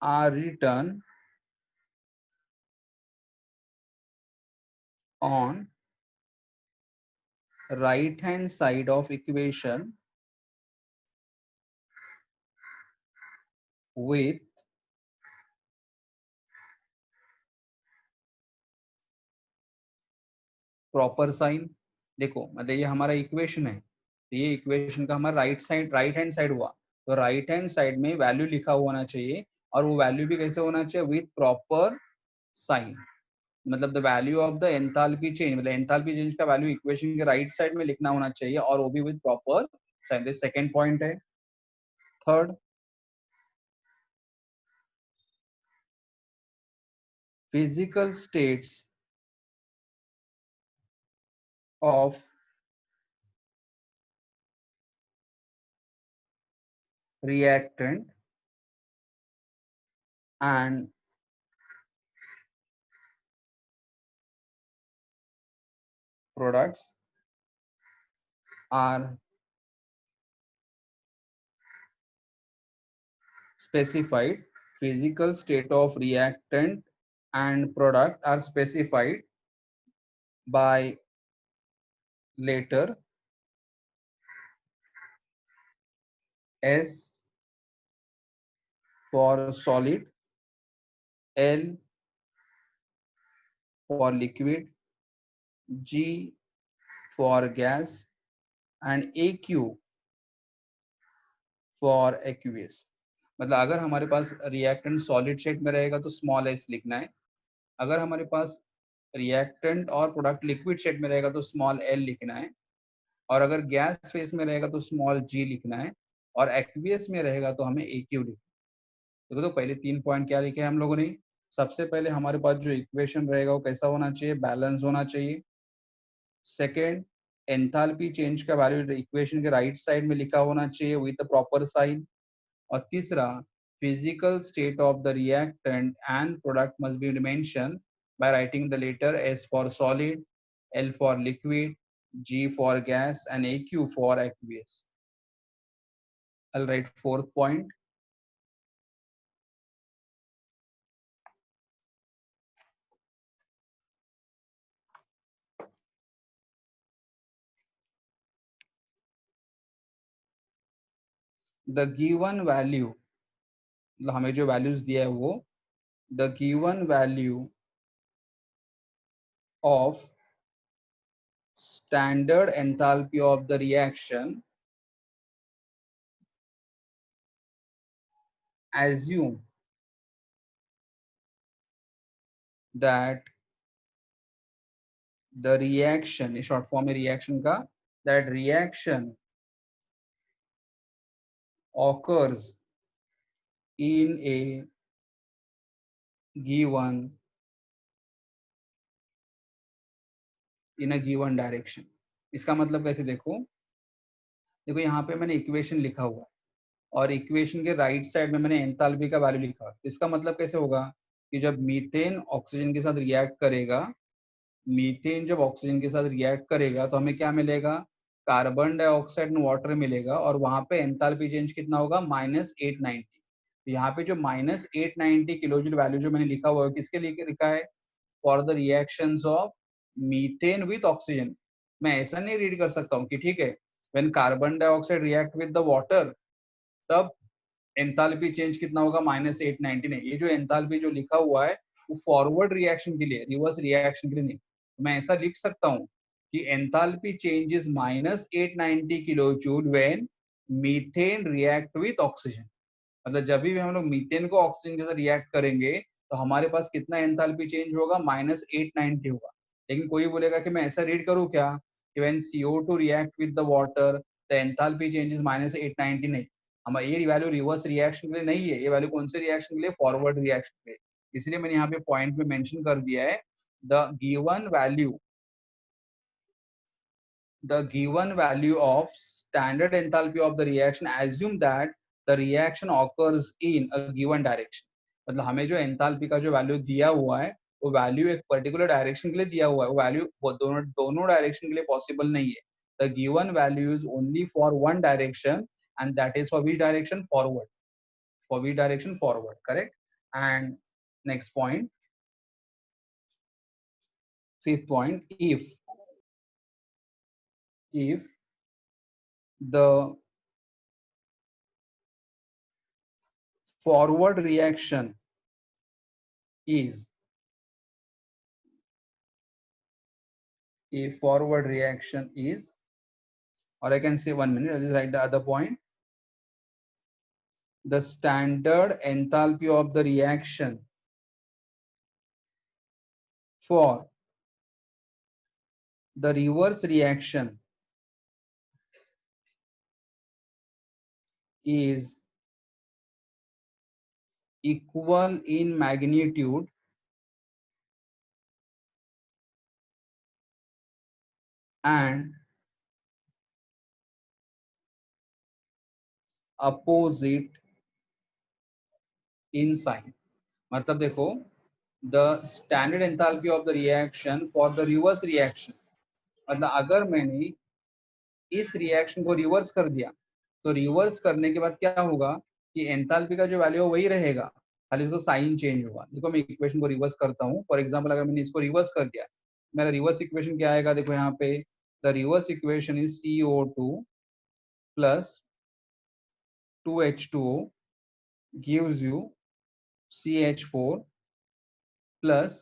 are written on right hand side of equation with proper sign. देखो मतलब ये हमारा इक्वेशन है, तो ये इक्वेशन का हमारा राइट हैंड साइड हुआ, तो राइट हैंड साइड में वैल्यू लिखा हुआ होना चाहिए, और वो वैल्यू भी कैसे होना चाहिए, विथ प्रॉपर साइन. मतलब the value of the enthalpy change, मतलब एंथैल्पी चेंज का वैल्यू इक्वेशन के राइट साइड में लिखना होना चाहिए, और वो भी with proper sign. Second point है. Third, physical states of reactant and products are specified. Physical state of reactant and product are specified by letter S for solid, L for liquid, G for gas, and AQ for aqueous. मतलब अगर हमारे पास reactant solid state में रहेगा तो small S लिखना है, अगर हमारे पास रिएक्टेंट और प्रोडक्ट लिक्विड स्टेट में रहेगा तो स्मॉल एल लिखना है, और अगर गैस फेस में रहेगा तो स्मॉल जी लिखना है, और एक्वियस में रहेगा तो हमें ए क्यू लिखना है. तो पहले 3 पॉइंट क्या लिखे हैं हम लोगों ने. सबसे पहले हमारे पास जो इक्वेशन रहेगा वो कैसा होना चाहिए, बैलेंस होना चाहिए. सेकेंड, एंथैल्पी चेंज का वैल्यू इक्वेशन के राइट साइड में लिखा होना चाहिए विद प्रॉपर साइन. और तीसरा, physical state of the reactant and product must be mentioned by writing the letter S for solid, L for liquid, G for gas, and AQ for aqueous. I'll write fourth point. The given value, हमें जो values दिया है वो, the given value of standard enthalpy of the reaction, assume that the reaction, short form है reaction का, that reaction occurs in a given in a given direction. इसका मतलब कैसे देखो, देखो यहाँ पे मैंने इक्वेशन लिखा हुआ है और इक्वेशन के राइट साइड में मैंने एंथैल्पी का वैल्यू लिखा है। इसका मतलब कैसे होगा कि जब मीथेन ऑक्सीजन के साथ रिएक्ट करेगा, मीथेन जब ऑक्सीजन के साथ रिएक्ट करेगा तो हमें क्या मिलेगा, कार्बन डाइऑक्साइड एंड वाटर मिलेगा और वहां पे एंथैल्पी चेंज कितना होगा, -890। तो यहाँ पे जो -890 किलो जूल वैल्यू जो मैंने लिखा हुआ है, किसके लिए लिखा है, for the reactions of methane with oxygen. मैं ऐसा नहीं रीड कर सकता हूँ कि ठीक है, when carbon dioxide react with the water, तब एंथैल्पी चेंज कितना होगा, -890। नहीं, ये जो एंथैल्पी जो लिखा हुआ है वो फॉरवर्ड रिएक्शन के लिए, रिवर्स रिएक्शन के लिए नहीं। मैं ऐसा लिख सकता हूँ कि enthalpy change is -890 kilo joule when methane react with oxygen. मतलब जब भी हम लोग मीथेन को ऑक्सीजन के साथ रिएक्ट करेंगे तो हमारे पास कितना एंथैल्पी चेंज होगा, -890 होगा। लेकिन कोई बोलेगा कि मैं ऐसा रीड करूँ क्या कि when CO2 react with the water the enthalpy change is -890। नहीं, हम ये वैल्यू रिवर्स रिएक्शन के लिए नहीं है, ये वैल्यू कौन से रिएक्शन के लिए, फॉरवर्ड रिएक्शन के लिए। इसलिए मैंने यहाँ पे पॉइंट में मेंशन कर दिया है, the given value, the given value of standard enthalpy of the reaction, assume that the reaction occurs in a given direction। मतलब हमें जो एंथैल्पी का जो वैल्यू दिया हुआ है वो वैल्यू एक पर्टिकुलर डायरेक्शन के लिए दिया हुआ है, वो वैल्यू वो दोनों डायरेक्शन के लिए पॉसिबल नहीं है। The given value is only for one direction and that is for which direction, forward, for which direction, forward, correct। And next point, fifth point, if the forward reaction is, if forward reaction is, or I can say 1 minute, I'll just write the other point, the standard enthalpy of the reaction for the reverse reaction is equal in magnitude and opposite in sign। मतलब देखो, the standard enthalpy of the reaction for the reverse reaction, मतलब अगर मैंने इस reaction को reverse कर दिया तो रिवर्स करने के बाद क्या होगा कि एंथैल्पी का जो वैल्यू है वही रहेगा, खाली उसका साइन चेंज होगा। देखो मैं इक्वेशन को रिवर्स करता हूँ, फॉर एग्जांपल अगर मैंने इसको रिवर्स कर दिया, मेरा रिवर्स इक्वेशन क्या आएगा, देखो यहाँ पे the reverse equation is CO2 plus 2H2O gives you CH4 plus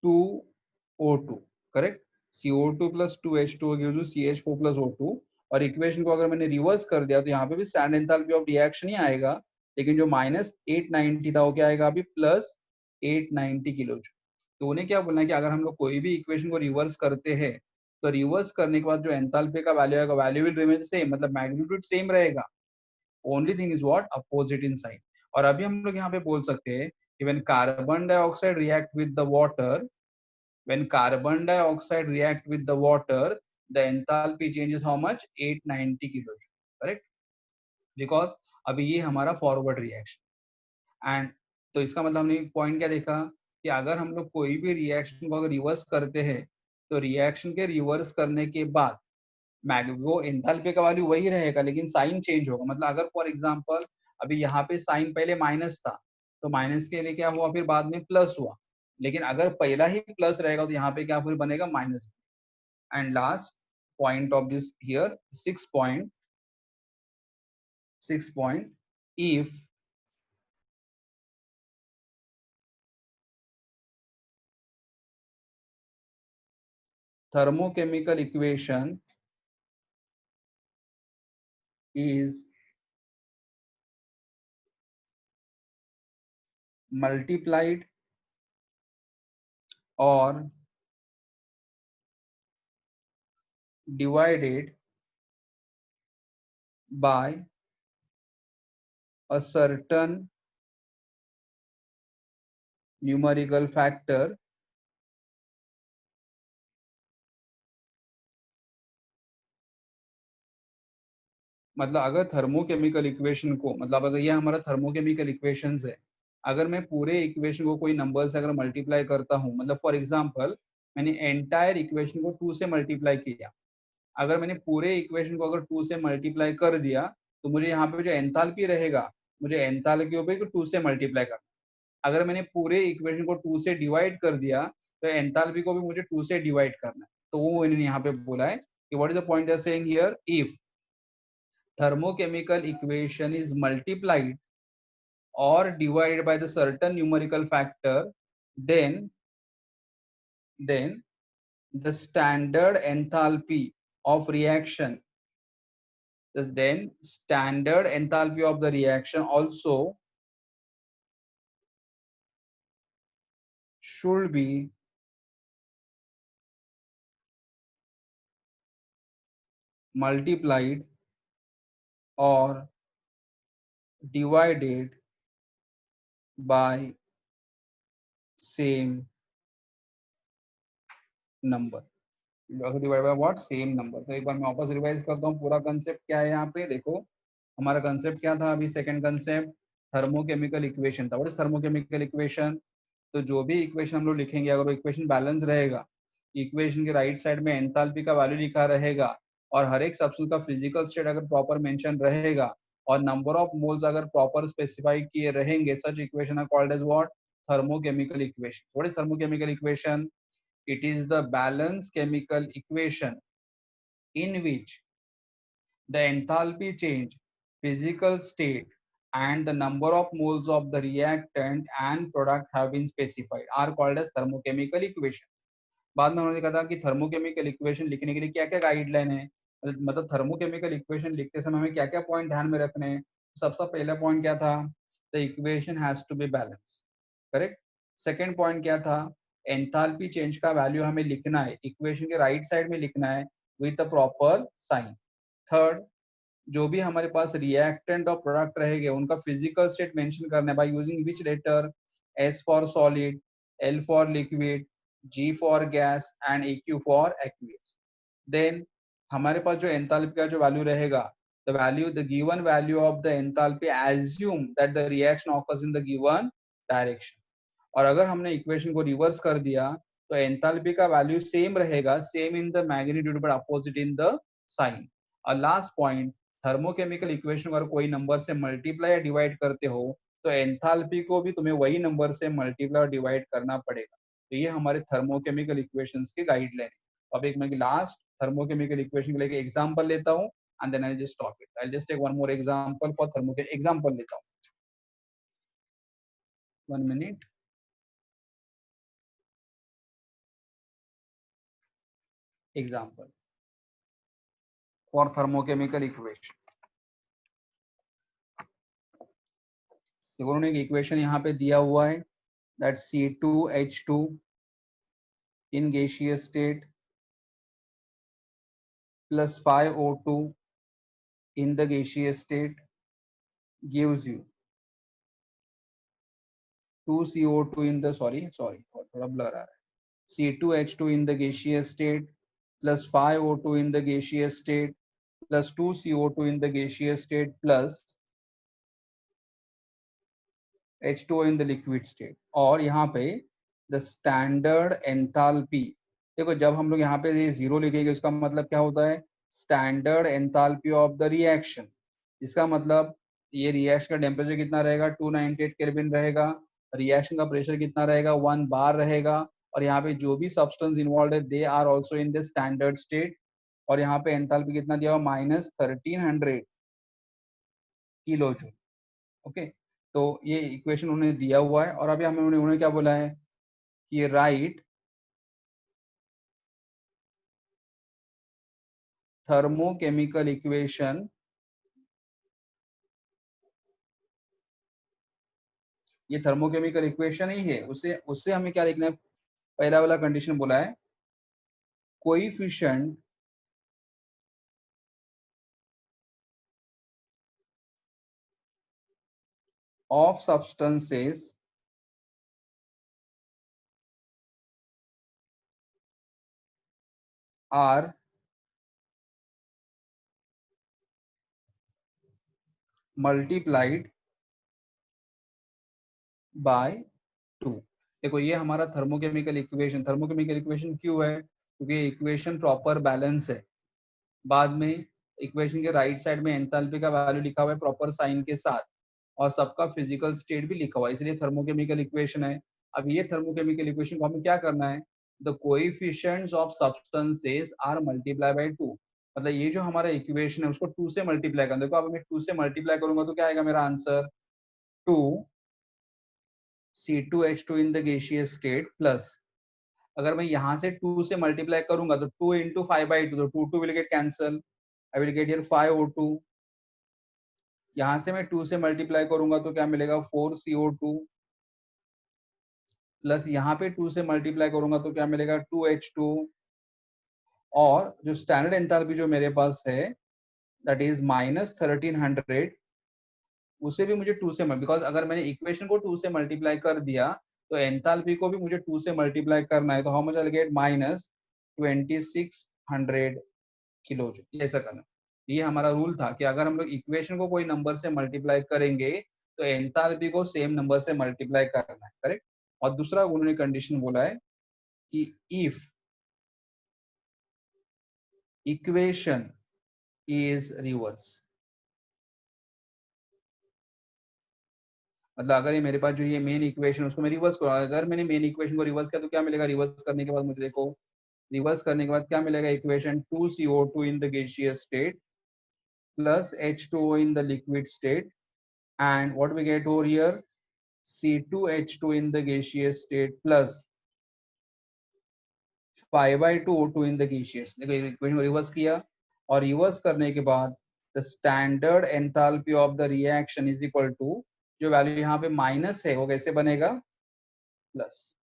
2O2, correct. CO2 plus 2H2O gives you CH4 plus O2। और इक्वेशन को अगर मैंने रिवर्स कर दिया तो यहाँ पे भी स्टैंडर्ड एंथैल्पी ऑफ रिएक्शन ही आएगा, लेकिन जो -890 था वो क्या आएगा अभी, +890 किलो जूल। तो उन्हें क्या बोलना है कि अगर हम लोग कोई भी इक्वेशन को रिवर्स करते हैं तो रिवर्स करने के बाद जो एंथैल्पी का वैल्यू आएगा, वैल्यू विल रिमेन सेम, मतलब मैग्नीट्यूड सेम रहेगा। Only thing is what, opposite in sign. और अभी हम लोग यहाँ पे बोल सकते हैं कि when carbon dioxide react with the water, when carbon dioxide react with the water, the enthalpy changes how much, 890 kilojoule, correct। because अभी ये हमारा फॉरवर्ड रिएक्शन एंड, तो इसका मतलब हमने पॉइंट क्या देखा कि अगर हम लोग कोई भी रिएक्शन को अगर रिवर्स करते हैं तो रिएक्शन के रिवर्स करने के बाद वो एंथैल्पी का वैल्यू वही रहेगा लेकिन साइन चेंज होगा। मतलब अगर फॉर एग्जांपल अभी यहाँ पे साइन पहले माइनस था तो माइनस के लिए क्या हुआ, फिर बाद में प्लस हुआ, लेकिन अगर पहला ही प्लस रहेगा तो यहाँ पे क्या फिर बनेगा, minus. And last point of this here, six point, if thermochemical equation is multiplied or divided by a certain numerical factor, मतलब अगर थर्मोकेमिकल इक्वेशन को, मतलब अगर ये हमारा थर्मोकेमिकल इक्वेशंस है, अगर मैं पूरे इक्वेशन को कोई नंबर से अगर मल्टीप्लाई करता हूँ, मतलब फॉर एग्जांपल मैंने एंटायर इक्वेशन को 2 से मल्टीप्लाई किया, अगर मैंने पूरे इक्वेशन को अगर 2 से मल्टीप्लाई कर दिया, तो मुझे यहाँ पे जो एंथैल्पी रहेगा, मुझे एंथैल्पी को 2 से मल्टीप्लाई करना। अगर मैंने पूरे इक्वेशन को 2 से डिवाइड कर दिया, तो एंथैल्पी को भी मुझे 2 से डिवाइड करना है। तो वो मैंने यहाँ पे बोला है कि what is the point they are saying here, if thermochemical equation is multiplied or divided by the certain numerical factor, then then the standard enthalpy of reaction, then standard enthalpy of the reaction also should be multiplied or divided by same number. Divide by what, same number. तो एक बार मैं वापस revise करता हूँ पूरा concept क्या है यहाँ पे। देखो हमारा कंसेप्ट क्या था अभी, सेकंड कंसेप्ट थर्मोकेमिकल इक्वेशन था। What is thermochemical equation? तो जो भी इक्वेशन हम लोग लिखेंगे, अगर वो इक्वेशन बैलेंस रहेगा, इक्वेशन के राइट साइड में एंथैल्पी का वैल्यू लिखा रहेगा, और हर एक सब्सटेंस का फिजिकल स्टेट अगर प्रॉपर मेंशन रहेगा, और नंबर ऑफ मोल्स अगर प्रॉपर स्पेसिफाई किए रहेंगे, such equation are called as what, thermochemical equation. What is thermochemical equation? It is the balanced chemical equation in which the enthalpy change, physical state, and the number of moles of the reactant and product have been specified are called as thermochemical equation. बाद में उन्होंने कहा था कि thermochemical equation लिखने के लिए क्या क्या गाइडलाइन है, मतलब थर्मोकेमिकल इक्वेशन लिखते समय हमें क्या क्या पॉइंट ध्यान में रखने हैं। सबसे पहला पॉइंट क्या था, the equation has to be balance, correct. Second point क्या था, एंथैल्पी चेंज का वैल्यू हमें लिखना है, इक्वेशन के राइट साइड में लिखना है with the proper sign. Third, जो भी हमारे पास रिएक्टेंट और प्रोडक्ट रहेंगे उनका फिजिकल स्टेट मेंशन करना है by using which letter, S for solid, L for liquid, G for gas and aq for aqueous. Then हमारे पास जो एंथैल्पी का जो वैल्यू रहेगा, the value, the given value of the enthalpy assume that the reaction occurs in the given direction. और अगर हमने equation को रिवर्स कर दिया, तो एंथैल्पी का वैल्यू सेम रहेगा, same in the magnitude but opposite in the sign. और लास्ट पॉइंट, थर्मोकेमिकल इक्वेशन अगर कोई नंबर से मल्टीप्लाई या डिवाइड करते हो, तो एंथैल्पी को भी तुम्हें वही नंबर से मल्टीप्लाई और डिवाइड करना पड़ेगा। तो ये हमारे थर्मोकेमिकल इक्वेशंस के गाइडलाइन है। अब एक मैं लास्ट थर्मोकेमिकल इक्वेशन के लिए एग्जांपल लेता हूँ, and then I just stop it. I just take one more example for thermochemical. Example लेता हूँ, 1 minute. Example for thermochemical equation. देखो उन्होंने एक इक्वेशन यहाँ पे दिया हुआ है, that C2H2 in gaseous state plus 5O2 in the gaseous state gives you 2CO2 in the, sorry थोड़ा ब्लर आ रहा है, C2H2 in the gaseous state plus 5O2 in the gaseous state plus 2CO2 in the gaseous state plus H2O in the liquid state। और यहाँ पे the standard enthalpy, देखो जब हम लोग यहाँ पे ये जीरो लिखेंगे उसका मतलब क्या होता है, standard enthalpy of the reaction. इसका मतलब ये रिएक्शन का टेम्परेचर कितना रहेगा, 298 केल्विन रहेगा, रिएक्शन का प्रेशर कितना रहेगा, 1 बार रहेगा, और यहाँ पे जो भी सब्सटेंस इन्वॉल्व है they are also in the standard state. और यहाँ पे एंथैल्पी कितना दिया हुआ, -1300 किलो जूल। ओके, तो ये इक्वेशन उन्होंने दिया हुआ है। और अभी हमें उन्होंने क्या बोला है कि राइट थर्मोकेमिकल इक्वेशन, ये थर्मोकेमिकल इक्वेशन ही है, उससे उससे हमें क्या लिखना है, पहला वाला कंडीशन बोला है, coefficient of substances are multiplied by 2। देखो ये हमारा थर्मोकेमिकल इक्वेशन क्यों है? क्योंकि इक्वेशन प्रॉपर बैलेंस है। बाद में इक्वेशन के राइट साइड में एंथैल्पी का वैल्यू लिखा हुआ है प्रॉपर साइन के साथ, और सबका फिजिकल स्टेट भी लिखा हुआ है, इसलिए थर्मोकेमिकल इक्वेशन है। अब ये थर्मोकेमिकल इक्वेशन को हमें क्या करना है? The coefficients of substances are multiply by 2। मतलब ये जो हमारा इक्वेशन है उसको 2 से मल्टीप्लाई करना। देखो अब मैं 2 से मल्टीप्लाई करूंगा तो क्या आएगा मेरा answer? 2 C2H2 in the gaseous state plus, अगर मैं यहाँ से 2 से मल्टीप्लाई करूंगा तो 2 into 5/2, तो 2 2 will get cancel, I will get here 5O2। यहाँ से मैं 2 से मल्टीप्लाई करूंगा तो क्या मिलेगा? 4CO2 प्लस यहाँ पे 2 से मल्टीप्लाई करूंगा तो क्या मिलेगा? 2H2। और जो स्टैंडर्ड एंथैल्पी जो मेरे पास है दैट इज -1300, उसे भी मुझे 2 से, बिकॉज अगर मैंने इक्वेशन को 2 से मल्टीप्लाई कर दिया तो एंथैल्पी को भी मुझे 2 से मल्टीप्लाई करना है। तो how much I will get? -2600 kilo joule. ऐसा करना, ये हमारा रूल था कि अगर हम लोग इक्वेशन को कोई नंबर से मल्टीप्लाई करेंगे तो एंथैल्पी को सेम नंबर से मल्टीप्लाई करना है, करेक्ट। और दूसरा उन्होंने कंडीशन बोला है कि इफ इक्वेशन इज रिवर्स, मतलब अगर ये मेरे पास जो ये मेन इक्वेशन उसको मैं रिवर्स करूँ, अगर मैंने मेन इक्वेशन को रिवर्स किया तो क्या मिलेगा? रिवर्स करने के बाद मुझे देखो, रिवर्स करने के बाद क्या मिलेगा? Equation 2CO2 in the gaseous state plus H2O in the liquid state, and what we get over here? C2H2 in the gaseous state plus 5/2 O2 in the gaseous। देखो इक्वेशन को रिवर्स किया, और reverse करने के बाद the standard enthalpy of the reaction is equal to, जो value यहाँ पे माइनस है वो कैसे बनेगा? प्लस।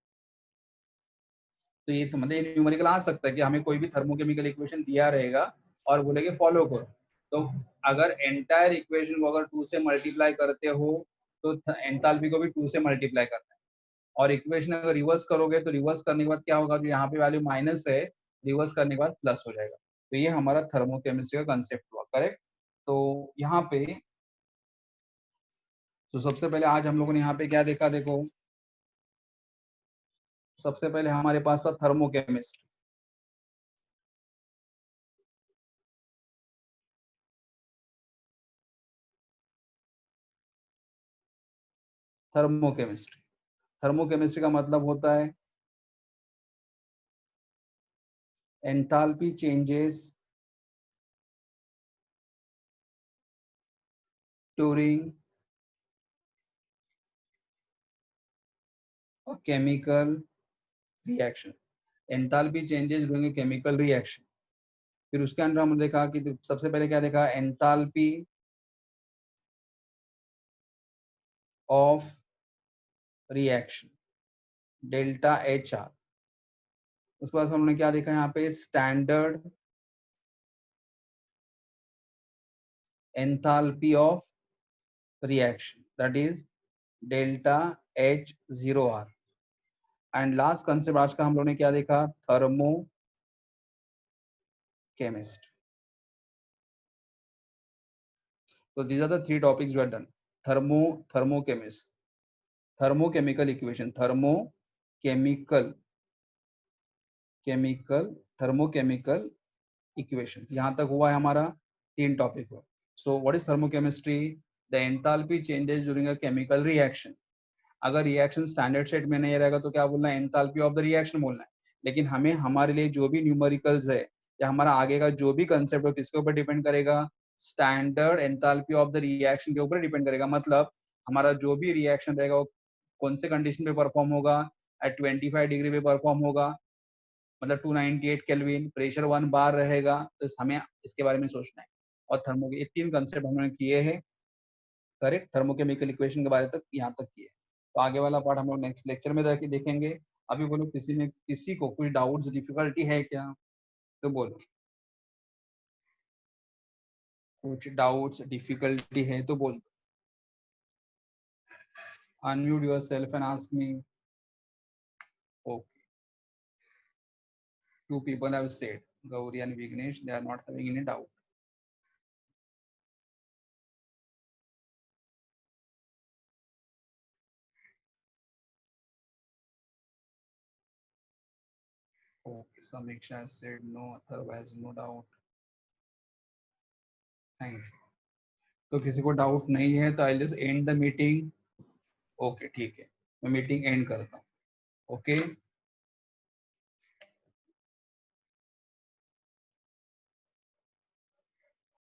तो ये तो मतलब न्यूमेरिकल आ सकता है कि हमें कोई भी थर्मोकेमिकल इक्वेशन दिया रहेगा और बोलेंगे फॉलो करो, तो अगर एंटायर इक्वेशन को अगर 2 से मल्टीप्लाई करते हो तो एंथैल्पी को भी 2 से मल्टीप्लाई करना है। और इक्वेशन अगर रिवर्स करोगे तो रिवर्स करने के बाद क्या होगा? जो यहाँ पे वैल्यू माइनस है, रिवर्स करने के बाद प्लस हो जाएगा। तो ये हमारा थर्मोकेमिस्ट्री का कंसेप्ट हुआ, करेक्ट। तो यहाँ पे तो सबसे पहले आज हम लोगों ने यहाँ पे क्या देखा? देखो सबसे पहले हमारे पास था थर्मोकेमिस्ट्री। थर्मोकेमिस्ट्री थर्मोकेमिस्ट्री का मतलब होता है enthalpy changes during a chemical reaction. Enthalpy changes during a chemical reaction. फिर उसके अंदर हमने देखा कि सबसे पहले क्या देखा? Enthalpy of reaction delta H R. उसके बाद हमने क्या देखा यहाँ पे? Standard enthalpy of reaction that is delta H zero R. And last concept आज का हम लोगों ने क्या देखा? Thermo chemist. तो these are the 3 topics we are done. Thermochemist, thermochemical equation, thermochemical chemical thermochemical equation, यहाँ तक हुआ है हमारा। 3 टॉपिक हुआ। So what is thermochemistry? The enthalpy changes during a chemical reaction. अगर रिएक्शन स्टैंडर्ड सेट में नहीं रहेगा तो क्या बोलना है? एंथैल्पी ऑफ द रिएक्शन बोलना है। लेकिन हमें हमारे लिए जो भी न्यूमेरिकल्स है या हमारा आगे का जो भी कंसेप्ट है किसके ऊपर डिपेंड करेगा? Standard enthalpy of the reaction के ऊपर डिपेंड करेगा। मतलब हमारा जो भी रिएक्शन रहेगा वो कौन से कंडीशन पे परफॉर्म होगा? एट 25 डिग्री पे परफॉर्म होगा, मतलब 298 केल्विन, प्रेशर 1 बार रहेगा। तो हमें इसके बारे में सोचना है। और थर्मो के ये 3 कंसेप्ट हमने किए हैं, करेक्ट। थर्मोकेमिकल इक्वेशन के बारे तक यहाँ तक किए। तो आगे वाला पार्ट हम लोग नेक्स्ट लेक्चर में जाके देखेंगे। अभी बोलो किसी को कुछ डाउट्स डिफिकल्टी है क्या? तो बोलो, कुछ डाउट्स डिफिकल्टी है तो बोलो। Unmute yourself and ask me. Okay, 2 people have said, Gauri and Vignesh, they are not having any doubt. Okay, Samiksha said no, otherwise no doubt. Thank you. तो किसी को डाउट नहीं है तो I just end the meeting. Okay ठीक है, मैं meeting and करता हूँ। ओके।